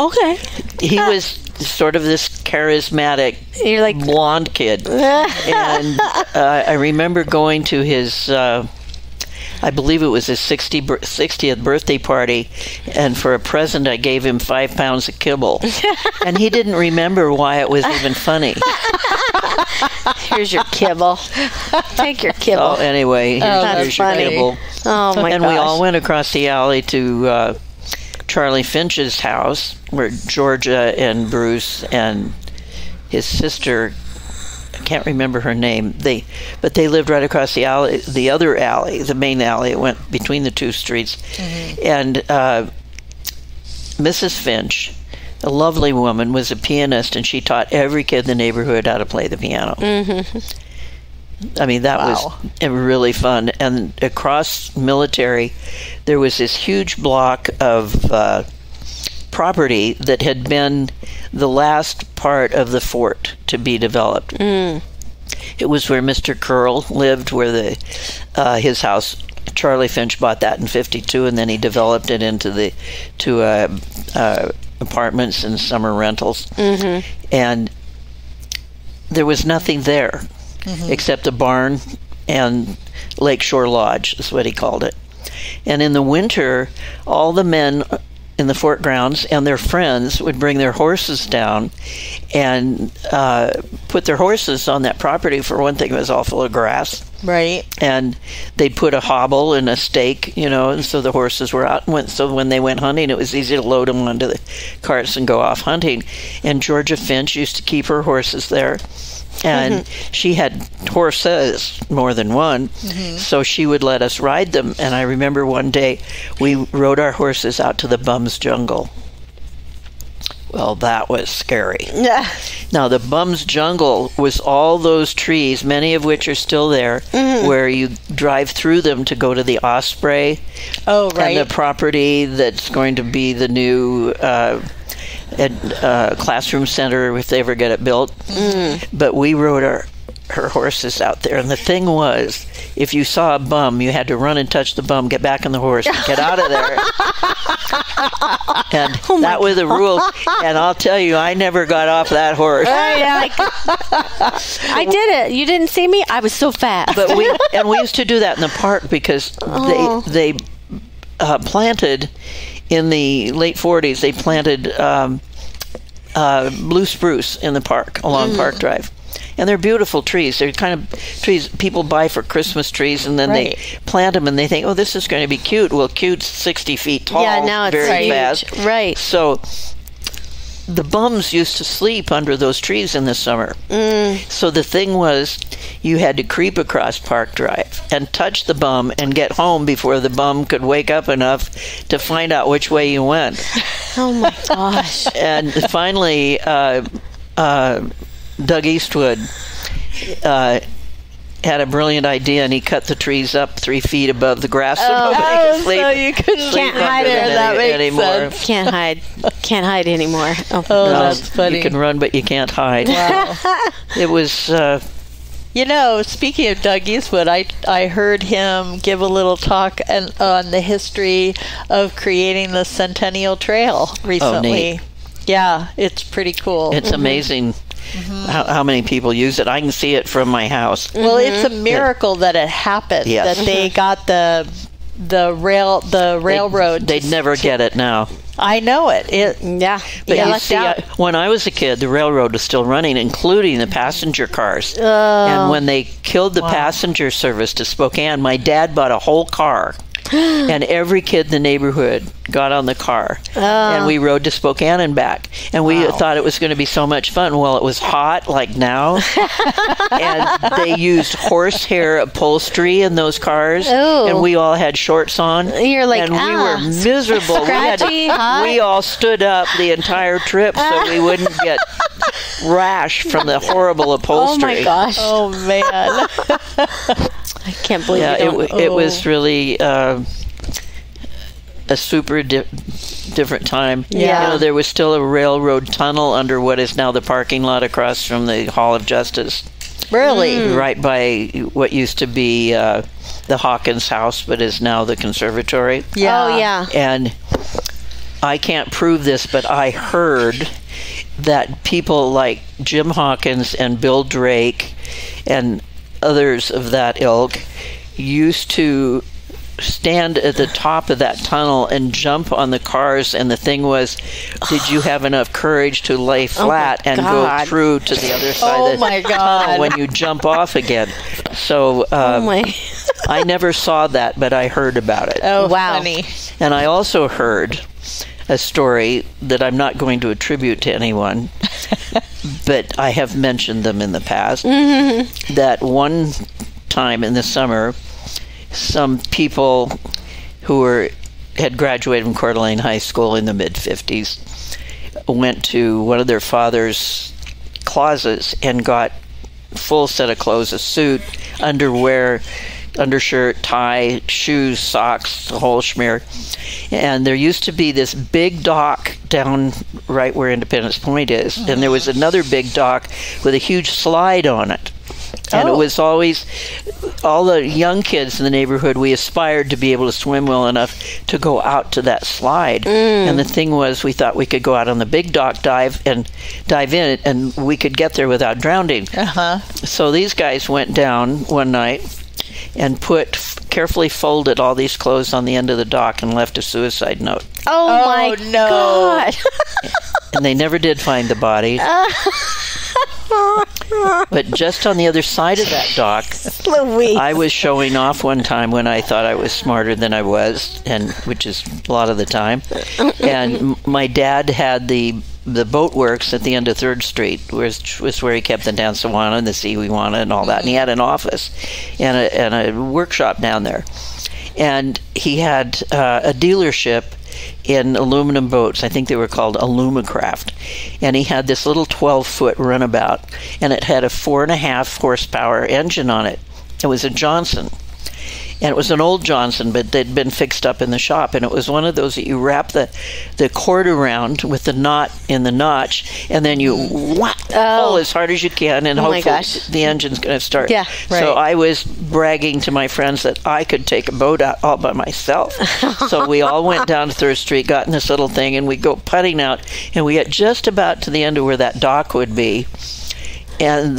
[SPEAKER 4] he was sort of this charismatic blonde kid. And I remember going to his I believe it was his 60th birthday party, and for a present I gave him 5 pounds of kibble. And he didn't remember why it was even funny.
[SPEAKER 3] Here's your kibble. Take your kibble.
[SPEAKER 4] Oh, anyway, here's your kibble.
[SPEAKER 3] Oh my
[SPEAKER 4] And we all went across the alley to Charlie Finch's house, where Georgia and Bruce and his sister, I can't remember her name, but they lived right across the alley, the other alley, the main alley. It went between the two streets. And Mrs. Finch, a lovely woman, was a pianist, and she taught every kid in the neighborhood how to play the piano. I mean, that was really fun. And across Military, there was this huge block of property that had been the last part of the fort to be developed. It was where Mr. Curl lived, where his house. Charlie Finch bought that in '52, and then he developed it into apartments and summer rentals. And there was nothing there except a barn and Lakeshore Lodge is what he called it. And in the winter, all the men in the fort grounds, and their friends would bring their horses down and put their horses on that property. For one thing, it was all full of grass.
[SPEAKER 2] Right.
[SPEAKER 4] And they'd put a hobble and a stake, and so the horses were out. So when they went hunting, it was easy to load them onto the carts and go off hunting. And Georgia Finch used to keep her horses there. And she had horses, more than one, so she would let us ride them. And I remember one day we rode our horses out to the Bum's Jungle. Well, that was scary. Now, the Bum's Jungle was all those trees, many of which are still there, where you drive through them to go to the Osprey.
[SPEAKER 2] Oh, right.
[SPEAKER 4] And the property that's going to be the new classroom center if they ever get it built. But we rode her horses out there, and the thing was, if you saw a bum, you had to run and touch the bum, get back on the horse, and get out of there. And that was the rule. And I'll tell you, I never got off that horse.
[SPEAKER 3] I did it. You didn't see me? I was so fast.
[SPEAKER 4] But we used to do that in the park because they planted in the late 40s. They planted blue spruce in the park along Park Drive. And they're beautiful trees. They're kind of trees people buy for Christmas trees, and then they plant them, and they think, oh, this is going to be cute. Well, cute's 60 feet tall.
[SPEAKER 3] Yeah, now it's
[SPEAKER 4] very
[SPEAKER 3] huge.
[SPEAKER 4] fast.
[SPEAKER 3] Right.
[SPEAKER 4] So the bums used to sleep under those trees in the summer. So the thing was, you had to creep across Park Drive and touch the bum and get home before the bum could wake up enough to find out which way you went.
[SPEAKER 3] Oh, my gosh.
[SPEAKER 4] And finally, Doug Eastwood had a brilliant idea, and he cut the trees up 3 feet above the grass so nobody could sleep.
[SPEAKER 2] So you couldn't
[SPEAKER 3] Can't hide
[SPEAKER 2] there. That makes
[SPEAKER 4] anymore.
[SPEAKER 2] sense.
[SPEAKER 3] Can't hide anymore.
[SPEAKER 2] Oh,
[SPEAKER 4] No,
[SPEAKER 2] that's funny.
[SPEAKER 4] You can run, but you can't hide.
[SPEAKER 2] Wow.
[SPEAKER 4] It was...
[SPEAKER 2] speaking of Doug Eastwood, I heard him give a little talk on the history of creating the Centennial Trail recently.
[SPEAKER 4] neat.
[SPEAKER 2] Yeah, it's pretty cool.
[SPEAKER 4] It's amazing how many people use it. I can see it from my house.
[SPEAKER 2] Well, it's a miracle that it happened.
[SPEAKER 4] Yes.
[SPEAKER 2] That they got the railroad.
[SPEAKER 4] They'd never get it now.
[SPEAKER 2] I know it.
[SPEAKER 4] But you see, when I was a kid, the railroad was still running, including the passenger cars. And when they killed the passenger service to Spokane, my dad bought a whole car. And every kid in the neighborhood got on the car, and we rode to Spokane and back. And we thought it was going to be so much fun. Well, it was hot like now, and they used horsehair upholstery in those cars, and we all had shorts on.
[SPEAKER 3] You're like,
[SPEAKER 4] and we were miserable.
[SPEAKER 3] Scratchy,
[SPEAKER 4] we all stood up the entire trip so we wouldn't get rash from the horrible upholstery.
[SPEAKER 3] Oh my gosh!
[SPEAKER 2] Oh man!
[SPEAKER 3] I can't believe
[SPEAKER 4] it was really a super different time.
[SPEAKER 3] Yeah.
[SPEAKER 4] There was still a railroad tunnel under what is now the parking lot across from the Hall of Justice.
[SPEAKER 2] Really?
[SPEAKER 4] Right by what used to be the Hawkins House, but is now the conservatory.
[SPEAKER 2] Yeah.
[SPEAKER 3] Oh, yeah.
[SPEAKER 4] And I can't prove this, but I heard that people like Jim Hawkins and Bill Drake and others of that ilk used to stand at the top of that tunnel and jump on the cars, and the thing was, did you have enough courage to lay flat and go through to the other side of the tunnel when you jump off again? So I never saw that, but I heard about it.
[SPEAKER 2] Oh, wow. Funny.
[SPEAKER 4] And I also heard a story that I'm not going to attribute to anyone, but I have mentioned them in the past, that one time in the summer, some people who had graduated from Coeur d'Alene High School in the mid-50s went to one of their father's closets and got a full set of clothes, a suit, underwear, undershirt, tie, shoes, socks, the whole schmear. And there used to be this big dock down right where Independence Point is, and there was another big dock with a huge slide on it. And it was always, all the young kids in the neighborhood, we aspired to be able to swim well enough to go out to that slide. And the thing was, we thought we could go out on the big dock, dive in, and we could get there without drowning. So these guys went down one night and put carefully folded all these clothes on the end of the dock and left a suicide note.
[SPEAKER 3] Oh my God.
[SPEAKER 4] And they never did find the body. But just on the other side of that dock,
[SPEAKER 3] Louise.
[SPEAKER 4] I was showing off one time when I thought I was smarter than I was, and which is a lot of the time. And my dad had the boat works at the end of 3rd Street, which was where he kept the Dancewana and the Seaweewana and all that. And he had an office and a workshop down there. And he had a dealership in aluminum boats. I think they were called Alumacraft. And he had this little 12-foot runabout, and it had a 4.5 horsepower engine on it. It was a Johnson. And it was an old Johnson, but they'd been fixed up in the shop. And it was one of those that you wrap the cord around with the knot in the notch, and then you pull as hard as you can, and hopefully the engine's going to start.
[SPEAKER 3] Yeah, right.
[SPEAKER 4] So I was bragging to my friends that I could take a boat out all by myself. So we all went down to 3rd Street, got in this little thing, and we go putting out, and we got just about to the end of where that dock would be, and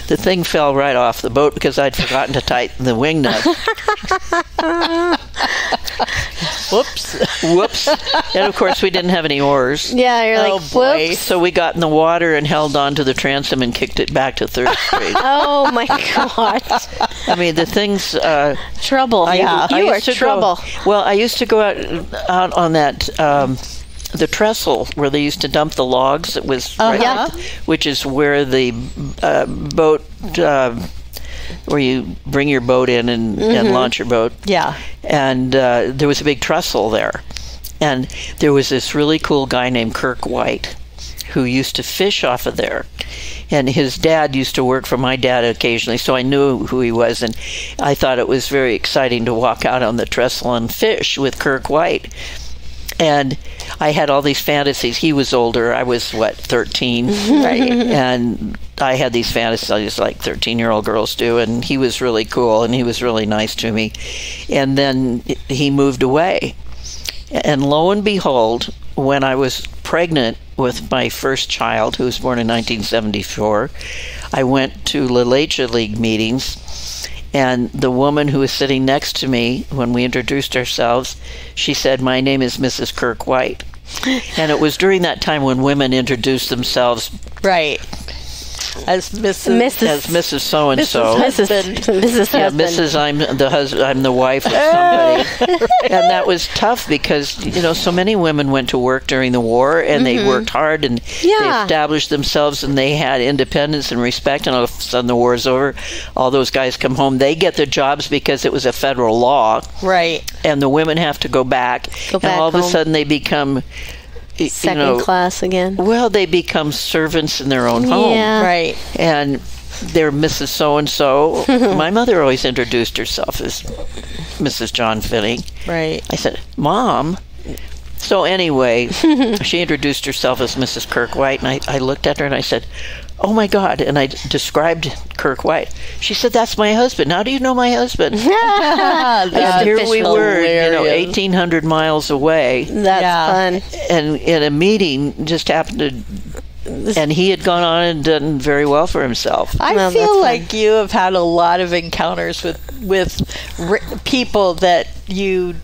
[SPEAKER 4] the thing fell right off the boat because I'd forgotten to tighten the wing nut. Whoops. And of course we didn't have any oars.
[SPEAKER 3] Yeah, you're like, whoops.
[SPEAKER 4] So we got in the water and held on to the transom and kicked it back to 3rd Street.
[SPEAKER 3] Oh my God.
[SPEAKER 4] I mean, the things...
[SPEAKER 3] trouble. You are trouble.
[SPEAKER 4] I used to go out on that... the trestle where they used to dump the logs. It was which is where the boat where you bring your boat in and launch your boat.
[SPEAKER 2] Yeah.
[SPEAKER 4] And there was a big trestle there, and there was this really cool guy named Kirk White who used to fish off of there, and his dad used to work for my dad occasionally, so I knew who he was, and I thought it was very exciting to walk out on the trestle and fish with Kirk White. And I had all these fantasies. He was older. I was, 13? Right. And I had these fantasies like 13-year-old girls do, and he was really cool, and he was really nice to me. And then he moved away. And lo and behold, when I was pregnant with my first child, who was born in 1974, I went to La Leche League meetings. And the woman who was sitting next to me, when we introduced ourselves, she said, "My name is Mrs. Kirk White." And it was during that time when women introduced themselves.
[SPEAKER 2] Right. As Mrs.
[SPEAKER 4] So-and-so.
[SPEAKER 3] Mrs.
[SPEAKER 4] Yeah, Mrs. I'm the wife of somebody. And that was tough because, so many women went to work during the war, and they worked hard, and they established themselves, and they had independence and respect, and all of a sudden the war's over. All those guys come home. They get their jobs because it was a federal law.
[SPEAKER 2] Right.
[SPEAKER 4] And the women have to go back. And all of a sudden they become...
[SPEAKER 3] second class again.
[SPEAKER 4] Well, they become servants in their own home.
[SPEAKER 3] Yeah.
[SPEAKER 2] Right.
[SPEAKER 4] And they're Mrs. So-and-so. My mother always introduced herself as Mrs. John Finney.
[SPEAKER 2] Right.
[SPEAKER 4] I said, "Mom." So anyway, she introduced herself as Mrs. Kirk White, and I looked at her and I said, "Oh my God," and I described Kirk White. She said, "That's my husband. How do you know my husband?" And here we were, 1,800 miles away.
[SPEAKER 3] That's fun.
[SPEAKER 4] And in a meeting, just happened to... And he had gone on and done very well for himself.
[SPEAKER 2] I feel like you have had a lot of encounters with people that you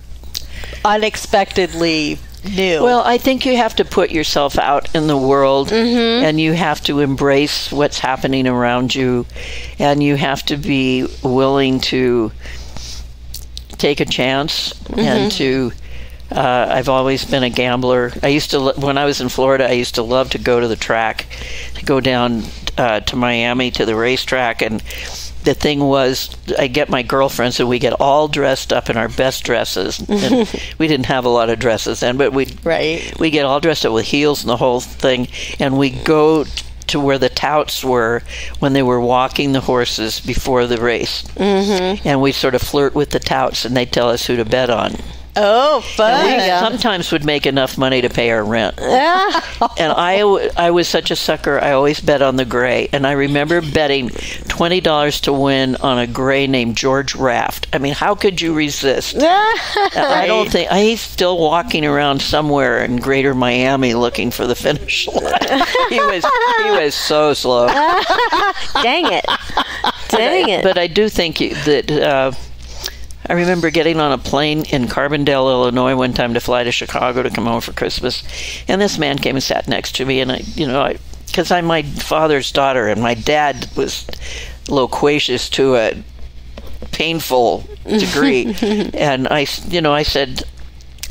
[SPEAKER 2] unexpectedly knew.
[SPEAKER 4] Well, I think you have to put yourself out in the world, and you have to embrace what's happening around you, and you have to be willing to take a chance and to... I've always been a gambler. When I was in Florida, I used to love to go to the track, to go down to Miami to the racetrack, and the thing was, I get my girlfriends and we get all dressed up in our best dresses. And we didn't have a lot of dresses then, but we get all dressed up with heels and the whole thing, and we go to where the touts were when they were walking the horses before the race. And we sort of flirt with the touts, and they tell us who to bet on.
[SPEAKER 2] Oh, fun.
[SPEAKER 4] And we sometimes would make enough money to pay our rent. And I was such a sucker. I always bet on the gray. And I remember betting $20 to win on a gray named George Raft. I mean, how could you resist? I don't think... He's still walking around somewhere in greater Miami looking for the finish line. He was so slow.
[SPEAKER 3] Dang it.
[SPEAKER 4] But I do think that... I remember getting on a plane in Carbondale, Illinois one time to fly to Chicago to come home for Christmas. And this man came and sat next to me. And because I'm my father's daughter, and my dad was loquacious to a painful degree. And I said,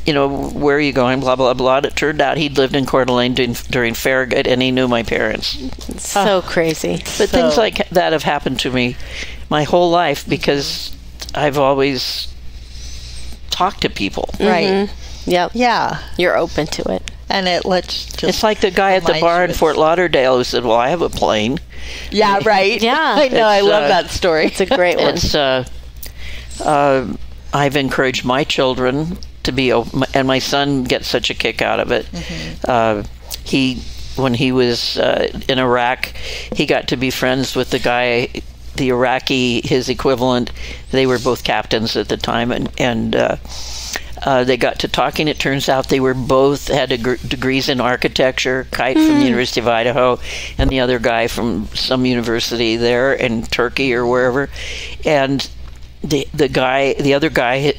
[SPEAKER 4] where are you going? Blah, blah, blah. It turned out he'd lived in Coeur d'Alene during Farragut, and he knew my parents.
[SPEAKER 3] So crazy.
[SPEAKER 4] But things like that have happened to me my whole life because I've always talked to people.
[SPEAKER 2] Right.
[SPEAKER 3] Yep.
[SPEAKER 2] Yeah.
[SPEAKER 3] You're open to it.
[SPEAKER 2] And it lets just
[SPEAKER 4] it's like the guy at the bar in Fort Lauderdale who said, well, I have a plane.
[SPEAKER 2] Yeah, right.
[SPEAKER 3] Yeah.
[SPEAKER 2] I know. I love that story.
[SPEAKER 3] It's a great one.
[SPEAKER 4] I've encouraged my children to be open, and my son gets such a kick out of it. When he was in Iraq, he got to be friends with the guy, the Iraqi, his equivalent. They were both captains at the time, and they got to talking. It turns out they were both had degrees in architecture. Kite from the University of Idaho, and the other guy from some university there in Turkey or wherever. And the other guy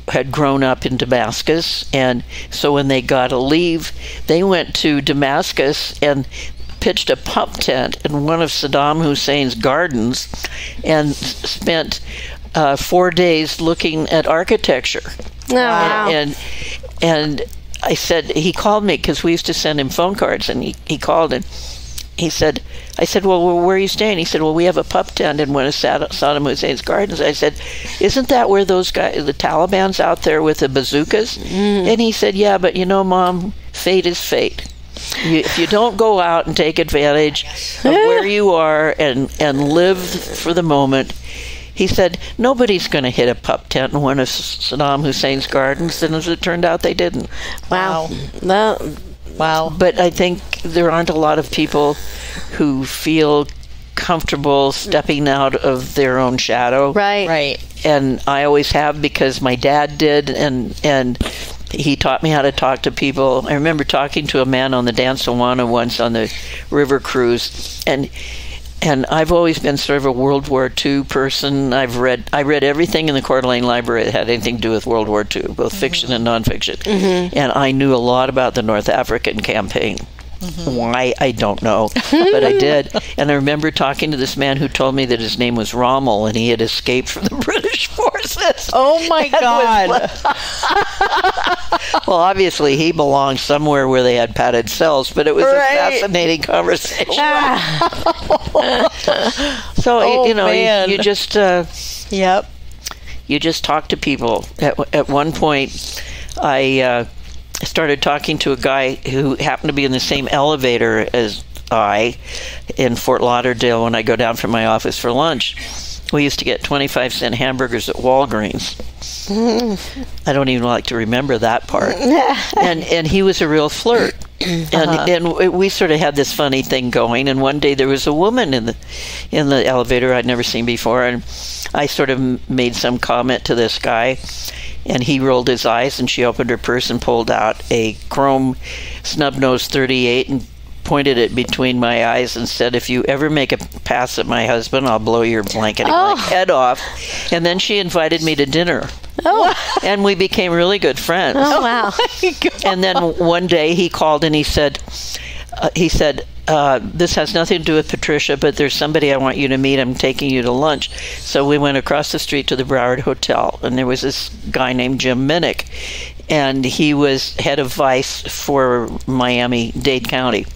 [SPEAKER 4] had grown up in Damascus, and so when they got to leave, they went to Damascus and pitched a pump tent in one of Saddam Hussein's gardens and spent 4 days looking at architecture.
[SPEAKER 3] Oh, wow.
[SPEAKER 4] And I said, he called me because we used to send him phone cards, and he called and I said, well, where are you staying? He said, well, we have a pup tent in one of Saddam Hussein's gardens. I said, isn't that where those guys, the Taliban's out there with the bazookas? And he said, yeah, but Mom, fate is fate. If you don't go out and take advantage of where you are and live for the moment, he said, nobody's going to hit a pup tent in one of Saddam Hussein's gardens. And as it turned out, they didn't.
[SPEAKER 3] Wow.
[SPEAKER 2] Wow.
[SPEAKER 4] But I think there aren't a lot of people who feel comfortable stepping out of their own shadow.
[SPEAKER 3] Right.
[SPEAKER 4] And I always have, because my dad did, and he taught me how to talk to people. I remember talking to a man on the Dansawana once on the river cruise, and I've always been sort of a World War II person. I read everything in the Coeur d'Alene Library that had anything to do with World War II, both fiction and nonfiction. And I knew a lot about the North African campaign. Why, I don't know, but I did. And I remember talking to this man who told me that his name was Rommel, and he had escaped from the British forces.
[SPEAKER 2] Oh my God.
[SPEAKER 4] Well, obviously he belonged somewhere where they had padded cells, but it was a fascinating conversation. So, you just you just talk to people. At one point, I started talking to a guy who happened to be in the same elevator as I in Fort Lauderdale when I go down from my office for lunch. We used to get 25-cent hamburgers at Walgreens. I don't even like to remember that part. And he was a real flirt. And we sort of had this funny thing going. And one day there was a woman in the elevator I'd never seen before, and I sort of made some comment to this guy, and he rolled his eyes, and she opened her purse and pulled out a chrome snub-nosed .38 and pointed it between my eyes and said, if you ever make a pass at my husband, I'll blow your blankety head off. And then she invited me to dinner. And we became really good friends.
[SPEAKER 3] Oh, wow.
[SPEAKER 4] And then one day he called and he said, this has nothing to do with Patricia, but there's somebody I want you to meet. I'm taking you to lunch. So we went across the street to the Broward Hotel, and there was this guy named Jim Minnick, and he was head of vice for Miami-Dade County.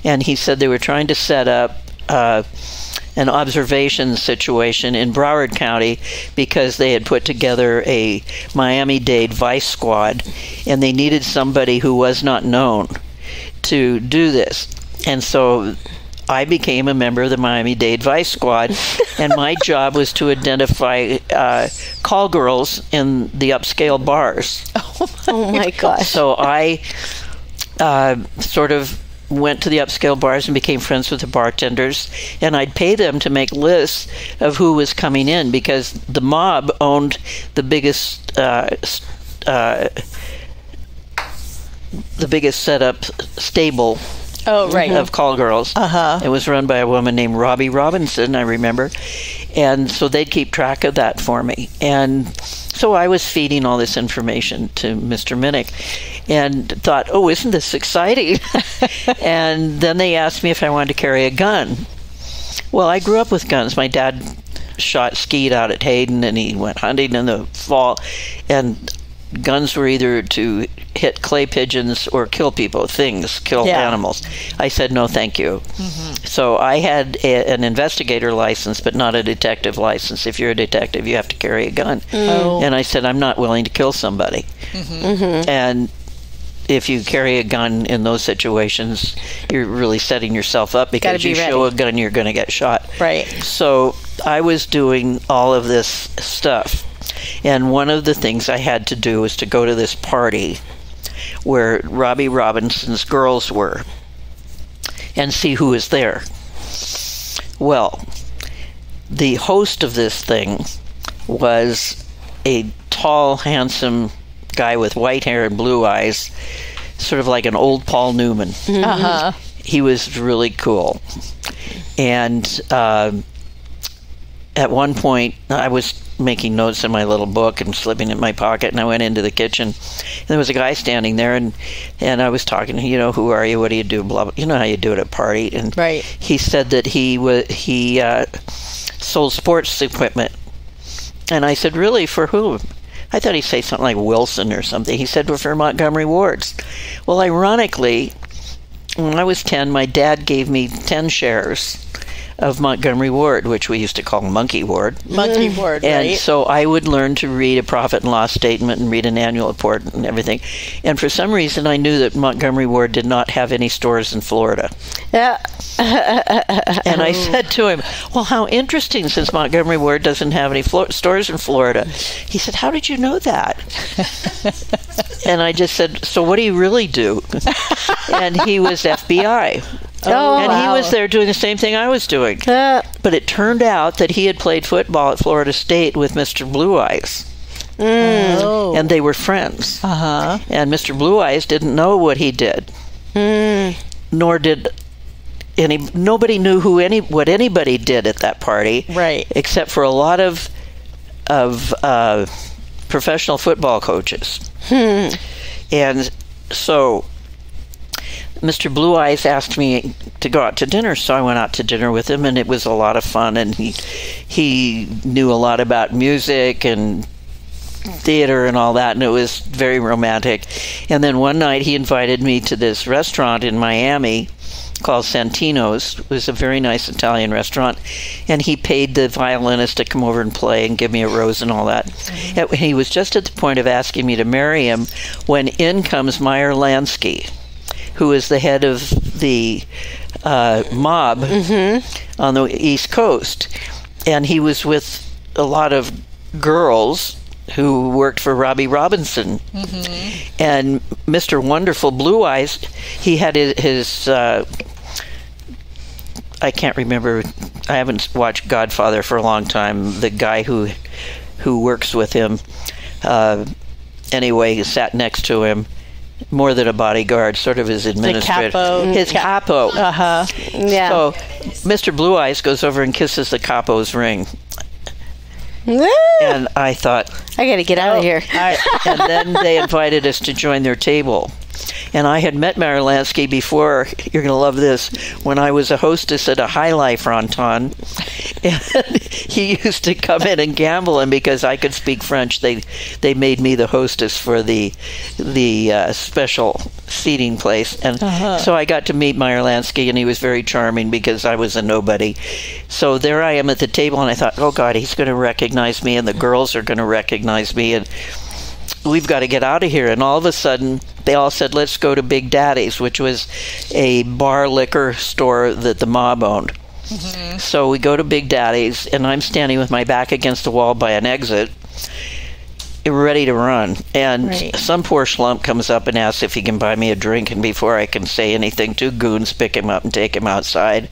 [SPEAKER 4] And he said they were trying to set up an observation situation in Broward County because they had put together a Miami-Dade vice squad, and they needed somebody who was not known to do this. And so I became a member of the Miami-Dade Vice Squad, and my job was to identify call girls in the upscale bars.
[SPEAKER 3] Oh my gosh.
[SPEAKER 4] So I sort of went to the upscale bars and became friends with the bartenders, and I'd pay them to make lists of who was coming in because the mob owned the biggest setup stable of call girls. It was run by a woman named Robbie Robinson, I remember. And so they'd keep track of that for me. And so I was feeding all this information to Mr. Minnick and thought, oh, isn't this exciting? And then they asked me if I wanted to carry a gun. Well, I grew up with guns. My dad skied out at Hayden, and he went hunting in the fall. And guns were either to hit clay pigeons or kill people, kill animals. I said, no, thank you. So I had an investigator license, but not a detective license. If you're a detective, you have to carry a gun. And I said, I'm not willing to kill somebody. And if you carry a gun in those situations, you're really setting yourself up, because you show a gun, you're going to get shot.
[SPEAKER 2] Right.
[SPEAKER 4] So I was doing all of this stuff. And one of the things I had to do was to go to this party where Robbie Robinson's girls were and see who was there. Well, the host of this thing was a tall, handsome guy with white hair and blue eyes, sort of like an old Paul Newman. He was really cool. And at one point, I was making notes in my little book and slipping it in my pocket, and I went into the kitchen, and there was a guy standing there, and I was talking, who are you, what do you do, blah, blah, you know how you do it at a party. And he said that he sold sports equipment. And I said, really, for whom? I thought he'd say something like Wilson or something. He said, well, for Montgomery Wards. Well, ironically, when I was 10, my dad gave me 10 shares of Montgomery Ward, which we used to call Monkey Ward.
[SPEAKER 2] Monkey Ward,
[SPEAKER 4] and so I would learn to read a profit and loss statement and read an annual report and everything. And for some reason, I knew that Montgomery Ward did not have any stores in Florida. And I said to him, well, how interesting, since Montgomery Ward doesn't have any stores in Florida. He said, how did you know that? And I just said, so what do you really do? And he was FBI. He was there doing the same thing I was doing. But it turned out that he had played football at Florida State with Mr. Blue Eyes. And they were friends. And Mr. Blue Eyes didn't know what he did. Nor did nobody knew what anybody did at that party.
[SPEAKER 2] Right.
[SPEAKER 4] Except for a lot of professional football coaches. And so Mr. Blue Eyes asked me to go out to dinner, so I went out to dinner with him, and it was a lot of fun. And he knew a lot about music and theater and all that, and it was very romantic. And then one night he invited me to this restaurant in Miami called Santino's. It was a very nice Italian restaurant, and he paid the violinist to come over and play and give me a rose and all that. And he was just at the point of asking me to marry him when in comes Meyer Lansky, who is the head of the mob on the East Coast. And he was with a lot of girls who worked for Robbie Robinson. And Mr. Wonderful Blue Eyes, he had his I can't remember, I haven't watched Godfather for a long time, the guy who works with him, anyway, sat next to him, more than a bodyguard, sort of his administrator. His capo.
[SPEAKER 3] Yeah.
[SPEAKER 4] So Mr. Blue Eyes goes over and kisses the capo's ring. And I thought,
[SPEAKER 3] I gotta get out of here.
[SPEAKER 4] And then they invited us to join their table. And I had met Meyer Lansky before, you're going to love this, when I was a hostess at a High Life Ronton. And he used to come in and gamble, and because I could speak French, they made me the hostess for the special seating place. And so I got to meet Meyer Lansky, and he was very charming because I was a nobody. So there I am at the table, and I thought, oh God, he's going to recognize me, and the girls are going to recognize me, and we've got to get out of here. And all of a sudden, they all said, let's go to Big Daddy's, which was a bar liquor store that the mob owned. So we go to Big Daddy's, and I'm standing with my back against the wall by an exit, ready to run. And some poor schlump comes up and asks if he can buy me a drink, and before I can say anything, two goons pick him up and take him outside.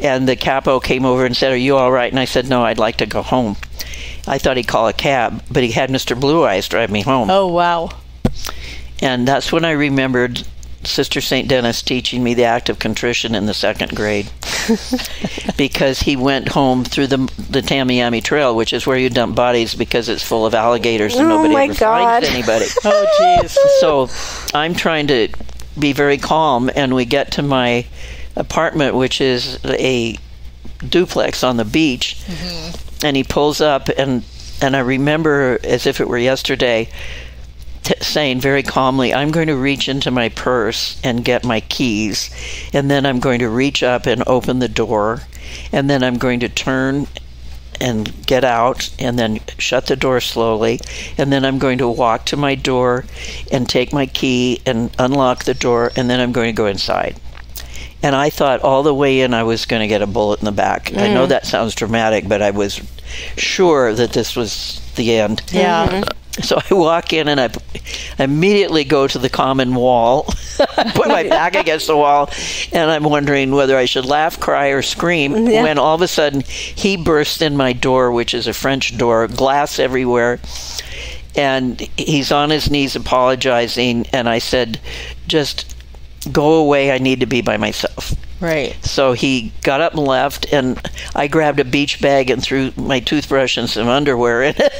[SPEAKER 4] And the capo came over and said, are you all right? And I said, no, I'd like to go home. I thought he'd call a cab, but he had Mr. Blue Eyes drive me home.
[SPEAKER 2] Oh, wow.
[SPEAKER 4] And that's when I remembered Sister St. Denis teaching me the act of contrition in the 2nd grade. Because he went home through the Tamiami Trail, which is where you dump bodies because it's full of alligators and nobody ever finds anybody.
[SPEAKER 2] Oh, jeez.
[SPEAKER 4] So I'm trying to be very calm, and we get to my apartment, which is a duplex on the beach, and he pulls up, and I remember as if it were yesterday saying very calmly, I'm going to reach into my purse and get my keys, and then I'm going to reach up and open the door, and then I'm going to turn and get out and then shut the door slowly, and then I'm going to walk to my door and take my key and unlock the door, and then I'm going to go inside. And I thought all the way in I was going to get a bullet in the back. I know that sounds dramatic, but I was sure that this was the end.
[SPEAKER 2] Yeah.
[SPEAKER 4] So I walk in and I immediately go to the common wall. I put my back against the wall, and I'm wondering whether I should laugh, cry, or scream, when all of a sudden he bursts in my door, which is a French door, glass everywhere, and he's on his knees apologizing, and I said, just go away, I need to be by myself.
[SPEAKER 2] Right.
[SPEAKER 4] So he got up and left, and I grabbed a beach bag and threw my toothbrush and some underwear in it.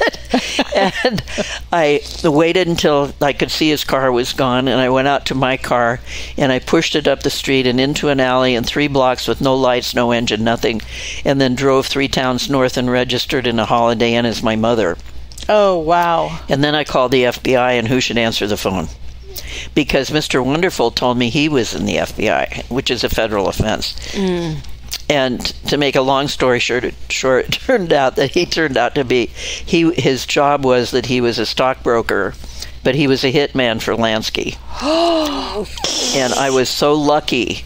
[SPEAKER 4] And I waited until I could see his car was gone, and I went out to my car, and I pushed it up the street and into an alley and 3 blocks with no lights, no engine, nothing, and then drove 3 towns north and registered in a Holiday Inn as my mother.
[SPEAKER 2] Oh, wow.
[SPEAKER 4] And then I called the FBI, and who should answer the phone? Because Mr. Wonderful told me he was in the FBI, which is a federal offense. And to make a long story short, it turned out that his job was that he was a stockbroker, but he was a hitman for Lansky. And I was so lucky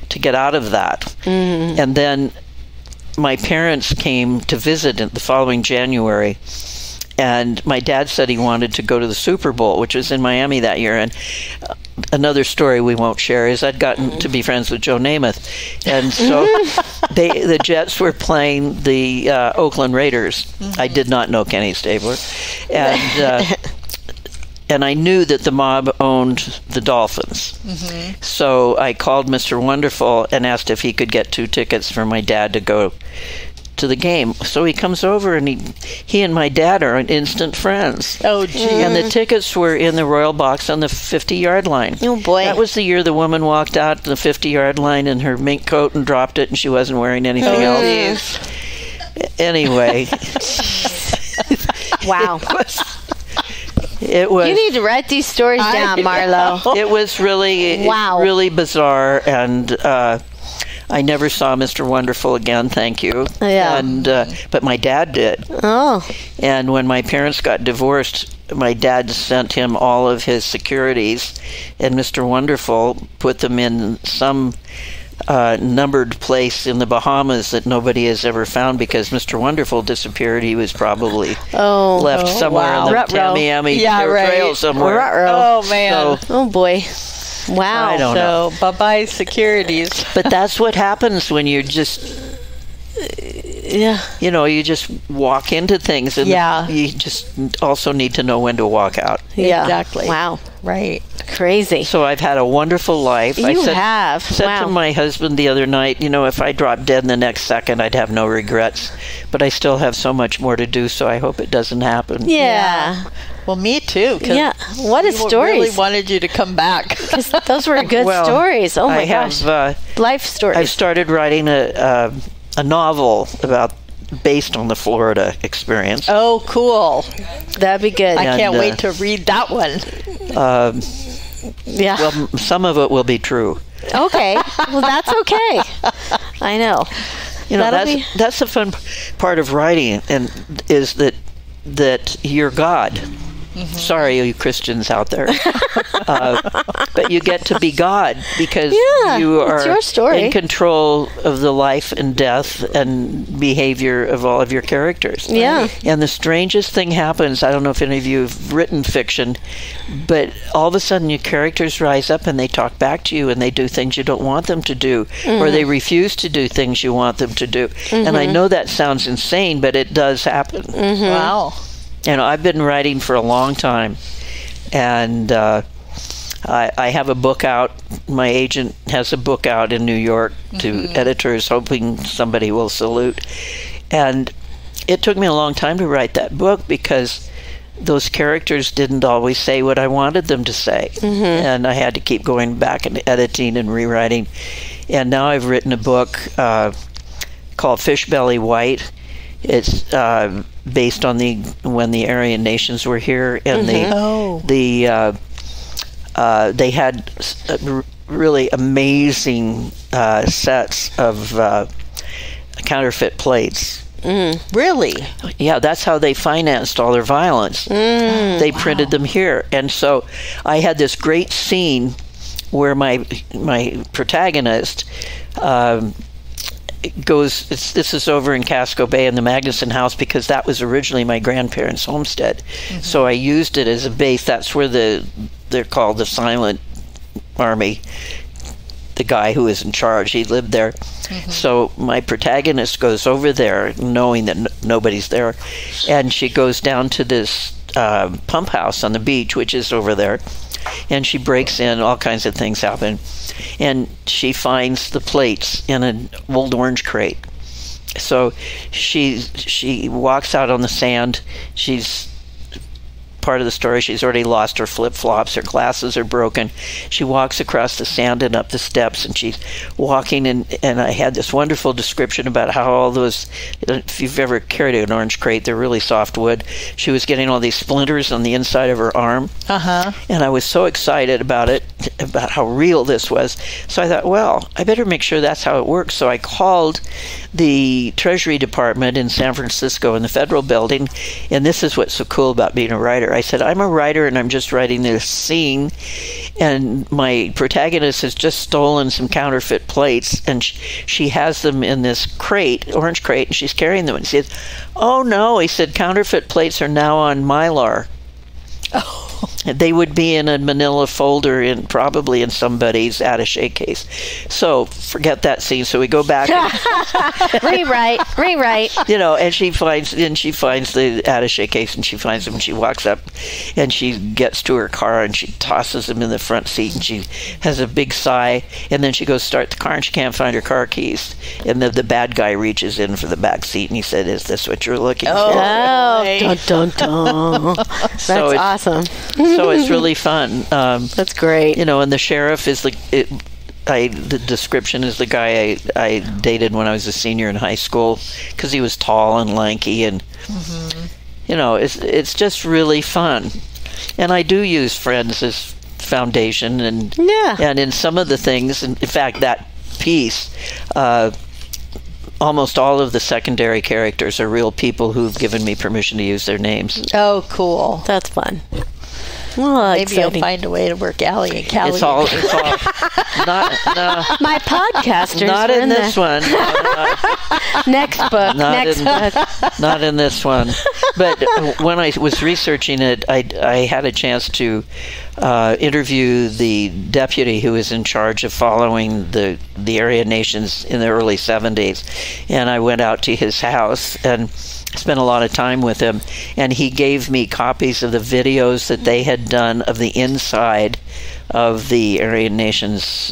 [SPEAKER 4] to get out of that. And then my parents came to visit the following January. And my dad said he wanted to go to the Super Bowl, which was in Miami that year. And another story we won't share is I'd gotten to be friends with Joe Namath. And so the Jets were playing the Oakland Raiders. I did not know Kenny Stabler. And I knew that the mob owned the Dolphins. So I called Mr. Wonderful and asked if he could get 2 tickets for my dad to go to the game. So he comes over, and he and my dad are instant friends.
[SPEAKER 2] Oh, gee.
[SPEAKER 4] And the tickets were in the royal box on the 50-yard line.
[SPEAKER 3] Oh, boy.
[SPEAKER 4] That was the year the woman walked out the 50-yard line in her mink coat and dropped it, and she wasn't wearing anything else. Anyway.
[SPEAKER 3] Wow.
[SPEAKER 4] It was.
[SPEAKER 3] You need to write these stories down, Marlo.
[SPEAKER 4] It was really, really bizarre, and I never saw Mr. Wonderful again, thank you.
[SPEAKER 3] Yeah.
[SPEAKER 4] And but my dad did.
[SPEAKER 3] Oh.
[SPEAKER 4] And when my parents got divorced, my dad sent him all of his securities, and Mr. Wonderful put them in some numbered place in the Bahamas that nobody has ever found because Mr. Wonderful disappeared. He was probably left somewhere in the Tamiami Trail somewhere.
[SPEAKER 2] Oh, man.
[SPEAKER 3] Oh, boy. Wow.
[SPEAKER 4] I don't know.
[SPEAKER 2] So, bye-bye securities.
[SPEAKER 4] But that's what happens when you just, you just walk into things, and you just also need to know when to walk out.
[SPEAKER 3] Yeah.
[SPEAKER 2] Exactly.
[SPEAKER 3] Wow.
[SPEAKER 2] Right.
[SPEAKER 3] Crazy.
[SPEAKER 4] So I've had a wonderful life. I said to my husband the other night, if I dropped dead in the next second, I'd have no regrets. But I still have so much more to do, so I hope it doesn't happen.
[SPEAKER 3] Yeah.
[SPEAKER 2] Well, me too.
[SPEAKER 3] Yeah. What a story.
[SPEAKER 2] I really wanted you to come back.
[SPEAKER 3] Those were good stories. Oh, my gosh. Life stories.
[SPEAKER 4] I've started writing a novel based on the Florida experience.
[SPEAKER 2] Oh, cool.
[SPEAKER 3] That'd be good.
[SPEAKER 2] I can't wait to read that one.
[SPEAKER 3] Yeah.
[SPEAKER 4] Well, some of it will be true.
[SPEAKER 3] Okay. Well, that's okay. I know.
[SPEAKER 4] That's the fun part of writing, and is that you're God. Sorry, you Christians out there. But you get to be God because you are
[SPEAKER 3] your story.
[SPEAKER 4] in control of the life and death and behavior of all of your characters.
[SPEAKER 3] Yeah.
[SPEAKER 4] And the strangest thing happens, I don't know if any of you have written fiction, but all of a sudden your characters rise up and they talk back to you and they do things you don't want them to do, or they refuse to do things you want them to do. And I know that sounds insane, but it does happen.
[SPEAKER 2] Wow.
[SPEAKER 4] I've been writing for a long time, and I have a book out. My agent has a book out in New York to editors, hoping somebody will salute. And it took me a long time to write that book because those characters didn't always say what I wanted them to say. And I had to keep going back and editing and rewriting. And now I've written a book called Fish Belly White. It's based on when the Aryan nations were here, and they had really amazing sets of counterfeit plates.
[SPEAKER 2] Really?
[SPEAKER 4] Yeah, that's how they financed all their violence. They printed them here. And so I had this great scene where my protagonist goes, this is over in Casco Bay in the Magnuson house, because that was originally my grandparents' homestead. So I used it as a base. That's where they're called the Silent Army. The guy who is in charge, he lived there. So my protagonist goes over there knowing that nobody's there, and she goes down to this pump house on the beach, which is over there, and she breaks in. All kinds of things happen, and she finds the plates in an old orange crate. So she walks out on the sand. She's part of the story. She's already lost her flip-flops. Her glasses are broken. She walks across the sand and up the steps, and she's walking, and I had this wonderful description about how all those, if you've ever carried an orange crate, they're really soft wood. She was getting all these splinters on the inside of her arm. And I was so excited about it, about how real this was. So I thought, well, I better make sure that's how it works. So I called the Treasury Department in San Francisco in the Federal Building, and this is what's so cool about being a writer. I said, I'm a writer, and I'm just writing this scene, and my protagonist has just stolen some counterfeit plates, and she has them in this crate, orange crate, and she's carrying them. And he says, oh no, he said, counterfeit plates are now on Mylar. They would be in a manila folder, probably in somebody's attaché case. So forget that scene. So we go back,
[SPEAKER 3] rewrite.
[SPEAKER 4] You know, and she finds the attaché case, and she finds them, and she walks up, and she gets to her car, and she tosses them in the front seat, and she has a big sigh, and then she goes start the car, and she can't find her car keys, and the bad guy reaches in for the back seat, and he said, "Is this what you're looking for?"
[SPEAKER 3] Dun dun dun. That's awesome.
[SPEAKER 4] So it's really fun.
[SPEAKER 3] That's great.
[SPEAKER 4] You know, and the sheriff is the description is the guy I dated when I was a senior in high school, because he was tall and lanky, and you know, it's just really fun. And I do use friends as foundation, and in some of the things, in fact, that piece, almost all of the secondary characters are real people who've given me permission to use their names.
[SPEAKER 2] Oh, cool.
[SPEAKER 3] That's fun. Well,
[SPEAKER 2] maybe you'll find a way to work Allie and Callie.
[SPEAKER 4] It's all not
[SPEAKER 3] my podcasters.
[SPEAKER 4] Not in this one.
[SPEAKER 3] Next book.
[SPEAKER 4] Not in this one. But when I was researching it, I had a chance to interview the deputy who was in charge of following the Aryan nations in the early 70s, and I went out to his house and spent a lot of time with him, and he gave me copies of the videos that they had done of the inside of the Aryan nations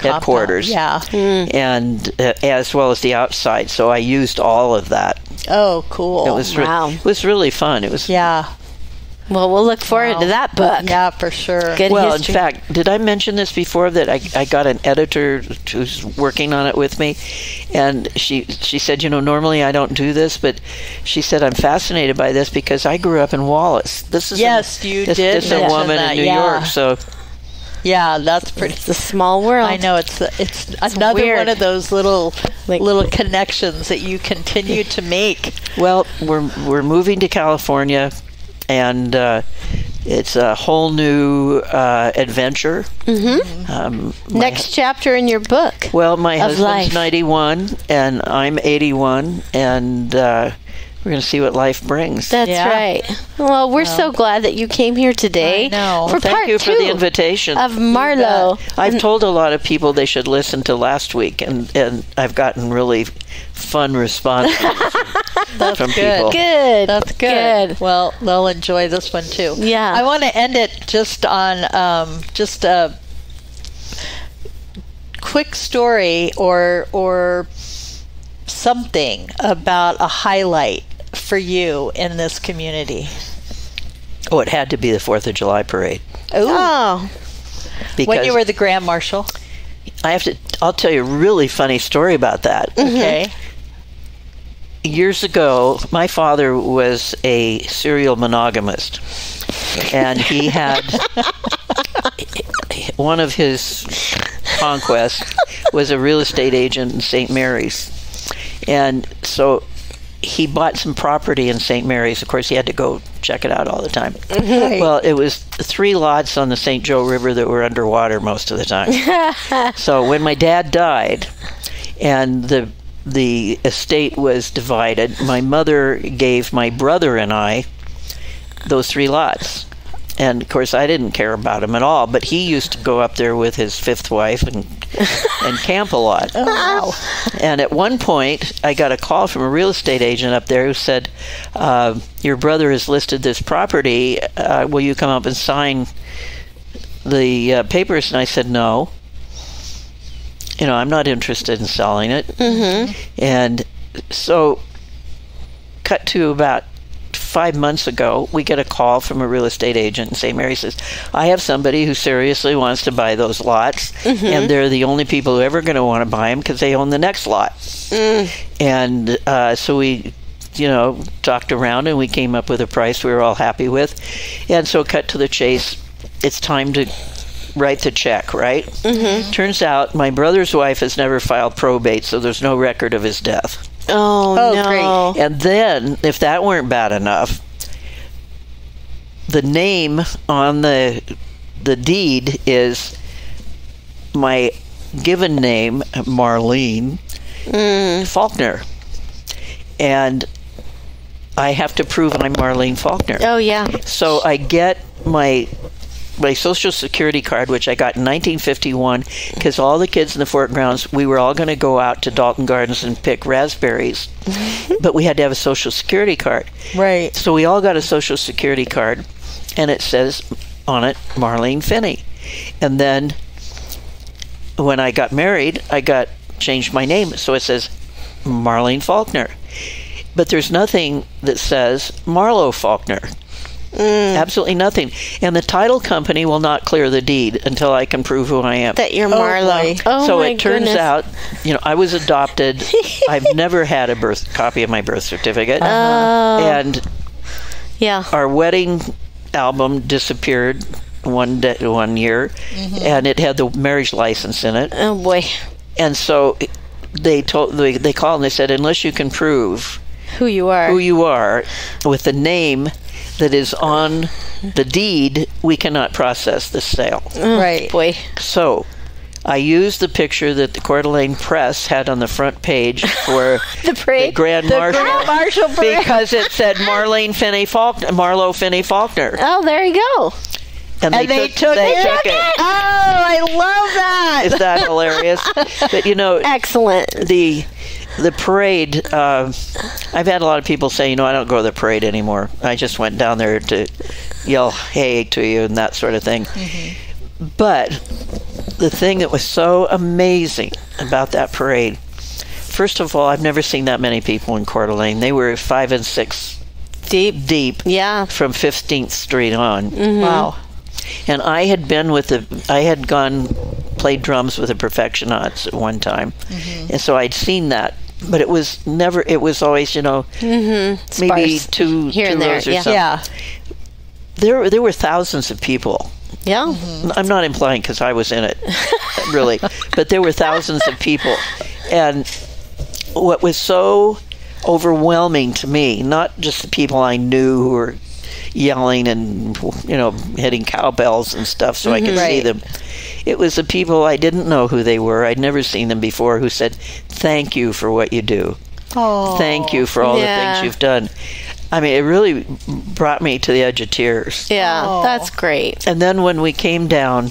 [SPEAKER 4] headquarters, and as well as the outside. So I used all of that.
[SPEAKER 2] Oh, cool!
[SPEAKER 4] It was it was really fun. It was
[SPEAKER 3] Well, we'll look forward to that book.
[SPEAKER 2] Yeah, for sure.
[SPEAKER 3] Good history.
[SPEAKER 4] In fact, did I mention this before, that I got an editor who's working on it with me, and she said, you know, normally I don't do this, but she said, I'm fascinated by this because I grew up in Wallace. This is
[SPEAKER 2] This
[SPEAKER 4] is a woman in New York, so.
[SPEAKER 2] Yeah, that's pretty.
[SPEAKER 3] It's a small world.
[SPEAKER 2] I know it's another weird. One of those little connections that you continue to make.
[SPEAKER 4] Well, we're moving to California, and it's a whole new adventure.
[SPEAKER 3] Next chapter in your book.
[SPEAKER 4] Well, my husband's 91, and I'm 81, and we're going to see what life brings.
[SPEAKER 3] That's right. Well, we're so glad that you came here today.
[SPEAKER 2] I know.
[SPEAKER 3] For
[SPEAKER 4] Thank
[SPEAKER 3] part
[SPEAKER 4] you for
[SPEAKER 3] two
[SPEAKER 4] the invitation.
[SPEAKER 3] of Marlo.
[SPEAKER 4] I've told a lot of people they should listen to last week, and I've gotten really fun responses from people.
[SPEAKER 3] Good.
[SPEAKER 2] That's good. Well, they'll enjoy this one too.
[SPEAKER 3] Yeah.
[SPEAKER 2] I want to end it just on just a quick story or something about a highlight for you in this community.
[SPEAKER 4] Oh, it had to be the 4th of July parade.
[SPEAKER 3] Oh.
[SPEAKER 4] Because
[SPEAKER 2] When you were the Grand Marshal.
[SPEAKER 4] I'll tell you a really funny story about that.
[SPEAKER 2] Okay.
[SPEAKER 4] Years ago, my father was a serial monogamist, and he had one of his conquests was a real estate agent in St. Mary's. And so he bought some property in St. Mary's. Of course, he had to go check it out all the time.
[SPEAKER 2] Right.
[SPEAKER 4] Well, it was 3 lots on the St. Joe River that were underwater most of the time. So when my dad died and the estate was divided, my mother gave my brother and I those 3 lots. And of course, I didn't care about him at all, but he used to go up there with his 5th wife and camp a lot.
[SPEAKER 2] Oh, wow.
[SPEAKER 4] And at one point, I got a call from a real estate agent up there who said, your brother has listed this property. Will you come up and sign the papers? And I said, no. I'm not interested in selling it. And so, cut to about 5 months ago, we get a call from a real estate agent in St. Mary. Says, I have somebody who seriously wants to buy those lots, and they're the only people who are ever going to want to buy them because they own the next lot. And so we, talked around and we came up with a price we were all happy with. And so cut to the chase, it's time to write the check, right? Turns out my brother's wife has never filed probate, so there's no record of his death.
[SPEAKER 3] Oh, no.
[SPEAKER 2] great.
[SPEAKER 4] And then, if that weren't bad enough, the name on the deed is my given name, Marlene Faulkner. And I have to prove I'm Marlene Faulkner.
[SPEAKER 3] Oh, yeah.
[SPEAKER 4] So I get my Social Security card, which I got in 1951, because all the kids in the Fort Grounds, we were all going to go out to Dalton Gardens and pick raspberries, but we had to have a Social Security card.
[SPEAKER 2] Right.
[SPEAKER 4] So we all got a Social Security card, and it says on it, Marlene Finney. And then when I got married, I changed my name, so it says Marlene Faulkner. But there's nothing that says Marlo Faulkner. Absolutely nothing. And the title company will not clear the deed until I can prove who I am.
[SPEAKER 3] That you're Marlo.
[SPEAKER 4] So it turns out, I was adopted. I've never had a copy of my birth certificate. And our wedding album disappeared one year, and it had the marriage license in it.
[SPEAKER 3] Oh, boy.
[SPEAKER 4] And so they called and they said, unless you can prove
[SPEAKER 3] who you are
[SPEAKER 4] with the name that is on the deed, we cannot process the sale.
[SPEAKER 2] Right.
[SPEAKER 3] Boy.
[SPEAKER 4] So I used the picture that the Coeur d'Alene Press had on the front page for the Grand Marshal
[SPEAKER 2] Parade.
[SPEAKER 4] because it said Marlo Finney Faulkner.
[SPEAKER 3] Oh, there you go.
[SPEAKER 4] And they took it.
[SPEAKER 2] Oh, I love that.
[SPEAKER 4] Is that hilarious? But
[SPEAKER 3] excellent.
[SPEAKER 4] The parade, I've had a lot of people say, I don't go to the parade anymore. I just went down there to yell hey to you and that sort of thing. But the thing that was so amazing about that parade, first of all, I've never seen that many people in Coeur d'Alene. They were 5 and 6 deep.
[SPEAKER 3] Yeah.
[SPEAKER 4] From 15th Street on.
[SPEAKER 2] Wow.
[SPEAKER 4] And I had played drums with the Perfectionauts at one time. And so I'd seen that. But it was always, maybe two rows or something.
[SPEAKER 2] Yeah.
[SPEAKER 4] There were thousands of people.
[SPEAKER 3] Yeah.
[SPEAKER 4] I'm not implying because I was in it, really. But there were thousands of people. And what was so overwhelming to me, not just the people I knew who were yelling and, hitting cowbells and stuff so I could see them. It was the people I didn't know who they were. I'd never seen them before who said, thank you for what you do.
[SPEAKER 2] Oh,
[SPEAKER 4] thank you for all the things you've done. I mean, it really brought me to the edge of tears.
[SPEAKER 3] Yeah, that's great.
[SPEAKER 4] And then when we came down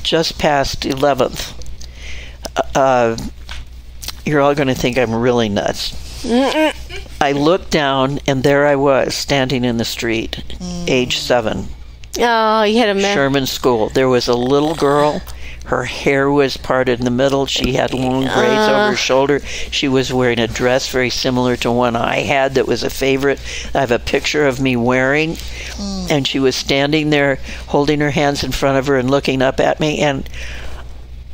[SPEAKER 4] just past 11th, you're all going to think I'm really nuts. I looked down, and there I was, standing in the street, age 7.
[SPEAKER 3] Oh, you had a
[SPEAKER 4] Sherman School. There was a little girl. Her hair was parted in the middle. She had long braids over her shoulder. She was wearing a dress very similar to one I had that was a favorite. I have a picture of me wearing. And she was standing there holding her hands in front of her and looking up at me. And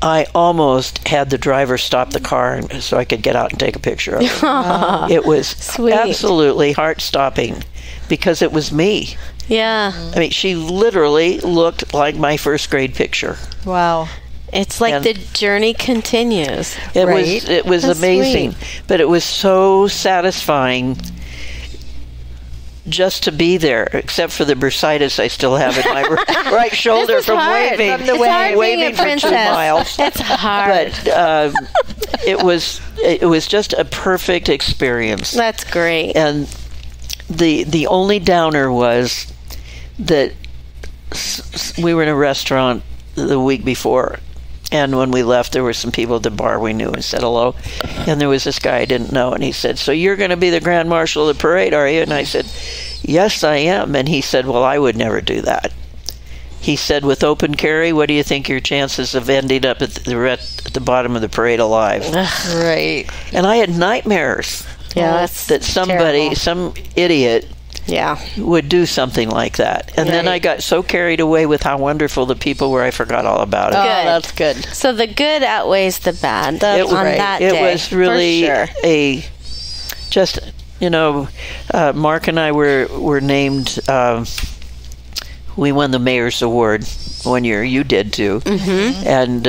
[SPEAKER 4] I almost had the driver stop the car so I could get out and take a picture of her. It was absolutely heart-stopping because it was me.
[SPEAKER 3] Yeah.
[SPEAKER 4] I mean, she literally looked like my first grade picture.
[SPEAKER 2] Wow.
[SPEAKER 3] It's like the journey continues.
[SPEAKER 4] It was
[SPEAKER 3] That's
[SPEAKER 4] amazing.
[SPEAKER 3] sweet.
[SPEAKER 4] But it was so satisfying just to be there, except for the bursitis I still have in my right shoulder from waving.
[SPEAKER 3] From the way.
[SPEAKER 4] Waving for 2 miles.
[SPEAKER 3] It's hard.
[SPEAKER 4] But it was just a perfect experience.
[SPEAKER 3] That's great.
[SPEAKER 4] And the only downer was that we were in a restaurant the week before, and when we left, there were some people at the bar we knew and said hello, and there was this guy I didn't know, and he said, "So you're going to be the Grand Marshal of the parade, are you?" And I said, "Yes, I am." And he said, "Well, I would never do that." He said, "With open carry, what do you think your chances of ending up at the bottom of the parade alive?"
[SPEAKER 2] Right.
[SPEAKER 4] And I had nightmares.
[SPEAKER 3] Yeah,
[SPEAKER 4] that somebody,
[SPEAKER 3] terrible.
[SPEAKER 4] some idiot, would do something like that. And then I got so carried away with how wonderful the people were, I forgot all about it.
[SPEAKER 2] Oh, that's good.
[SPEAKER 3] So the good outweighs the bad
[SPEAKER 2] That's
[SPEAKER 3] on
[SPEAKER 2] right.
[SPEAKER 3] that
[SPEAKER 4] It
[SPEAKER 3] day.
[SPEAKER 4] was really
[SPEAKER 3] for sure.
[SPEAKER 4] Mark and I were named, we won the Mayor's Award one year. You did too. Mm-hmm. And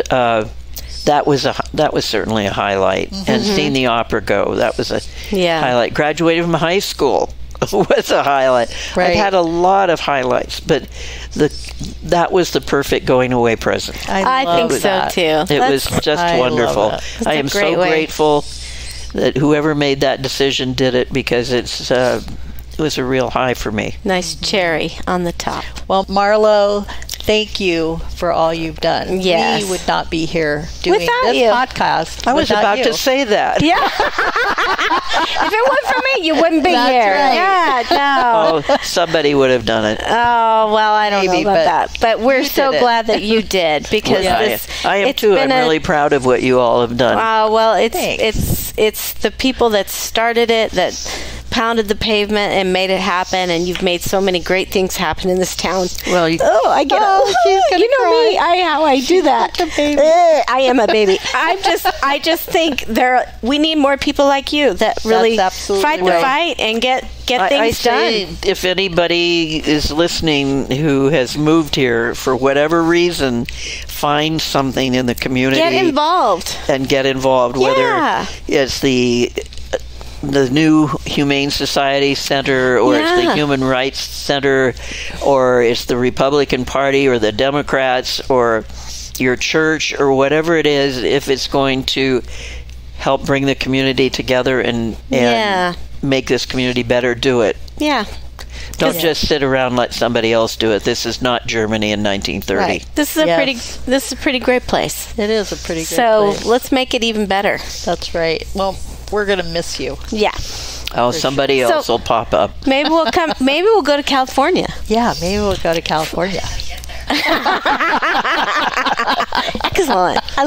[SPEAKER 4] that was certainly a highlight. Mm-hmm. And seeing the opera go, that was a highlight. Graduated from high school was a highlight.
[SPEAKER 2] Right.
[SPEAKER 4] I've had a lot of highlights, but that was the perfect going away present.
[SPEAKER 3] I think so too.
[SPEAKER 4] It was just wonderful. I am so grateful that whoever made that decision did it, because it was a real high for me.
[SPEAKER 3] Nice cherry on the top.
[SPEAKER 2] Well, Marlo, thank you for all you've done.
[SPEAKER 3] Yes.
[SPEAKER 2] We would not be here doing
[SPEAKER 3] Without
[SPEAKER 2] this
[SPEAKER 3] you.
[SPEAKER 2] podcast.
[SPEAKER 4] I was
[SPEAKER 2] without
[SPEAKER 4] about
[SPEAKER 2] you.
[SPEAKER 4] to say that.
[SPEAKER 3] Yeah. If it weren't for me, you wouldn't be
[SPEAKER 2] That's
[SPEAKER 3] here.
[SPEAKER 2] right.
[SPEAKER 3] Yeah, no.
[SPEAKER 4] Oh, somebody would have done it.
[SPEAKER 3] Oh, well, I don't
[SPEAKER 2] Maybe,
[SPEAKER 3] know about
[SPEAKER 2] but
[SPEAKER 3] that. But we're
[SPEAKER 2] you
[SPEAKER 3] so
[SPEAKER 2] did it.
[SPEAKER 3] glad that you did, because
[SPEAKER 4] I am too. I'm really proud of what you all have done.
[SPEAKER 3] well,
[SPEAKER 2] Thanks.
[SPEAKER 3] it's the people that started it, that pounded the pavement and made it happen, and you've made so many great things happen in this town.
[SPEAKER 4] Well,
[SPEAKER 3] I get
[SPEAKER 2] she's gonna
[SPEAKER 3] you know
[SPEAKER 2] cry.
[SPEAKER 3] me, how I do that. I am a baby. I just think we need more people like you that really
[SPEAKER 2] That's absolutely
[SPEAKER 3] fight the
[SPEAKER 2] right.
[SPEAKER 3] fight and get
[SPEAKER 4] I
[SPEAKER 3] things
[SPEAKER 4] say,
[SPEAKER 3] done.
[SPEAKER 4] if anybody is listening who has moved here for whatever reason, find something in the community.
[SPEAKER 3] Get involved.
[SPEAKER 4] And get involved, whether it's the new Humane Society Center, or it's the Human Rights Center, or it's the Republican Party, or the Democrats, or your church, or whatever it is. If it's going to help bring the community together and make this community better, do it.
[SPEAKER 3] Yeah.
[SPEAKER 4] Don't just sit around and let somebody else do it. This is not Germany in 1930.
[SPEAKER 2] Right.
[SPEAKER 3] This is a pretty great place.
[SPEAKER 2] It is a pretty good
[SPEAKER 3] So
[SPEAKER 2] place.
[SPEAKER 3] let's make it even better.
[SPEAKER 2] That's right. Well, we're going to miss you.
[SPEAKER 3] Yeah.
[SPEAKER 4] Oh, somebody else will pop up.
[SPEAKER 3] Maybe we'll come. Maybe we'll go to California.
[SPEAKER 2] Yeah, maybe we'll go to California.
[SPEAKER 3] Excellent. I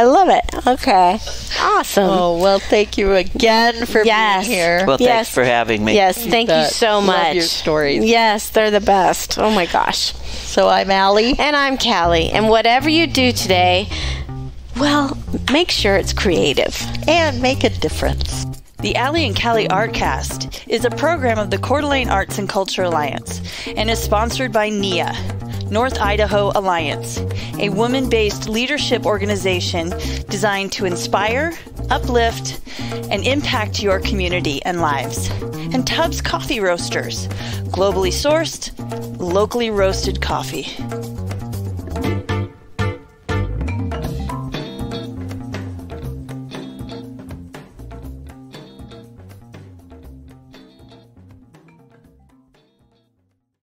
[SPEAKER 3] love it. Okay. Awesome.
[SPEAKER 2] Oh, well, thank you again for being here.
[SPEAKER 4] Well, thanks for having me.
[SPEAKER 3] Yes, thank you
[SPEAKER 2] bet.
[SPEAKER 3] so
[SPEAKER 2] Love
[SPEAKER 3] much.
[SPEAKER 2] your stories.
[SPEAKER 3] Yes, they're the best. Oh my gosh.
[SPEAKER 2] So I'm Allie.
[SPEAKER 3] And I'm Callie. And whatever you do today, well, make sure it's creative.
[SPEAKER 2] And make a difference.
[SPEAKER 6] The Allie and Callie Artcast is a program of the Coeur d'Alene Arts and Culture Alliance and is sponsored by NIA, North Idaho Alliance, a woman-based leadership organization designed to inspire, uplift, and impact your community and lives. And Tubbs Coffee Roasters, globally sourced, locally roasted coffee.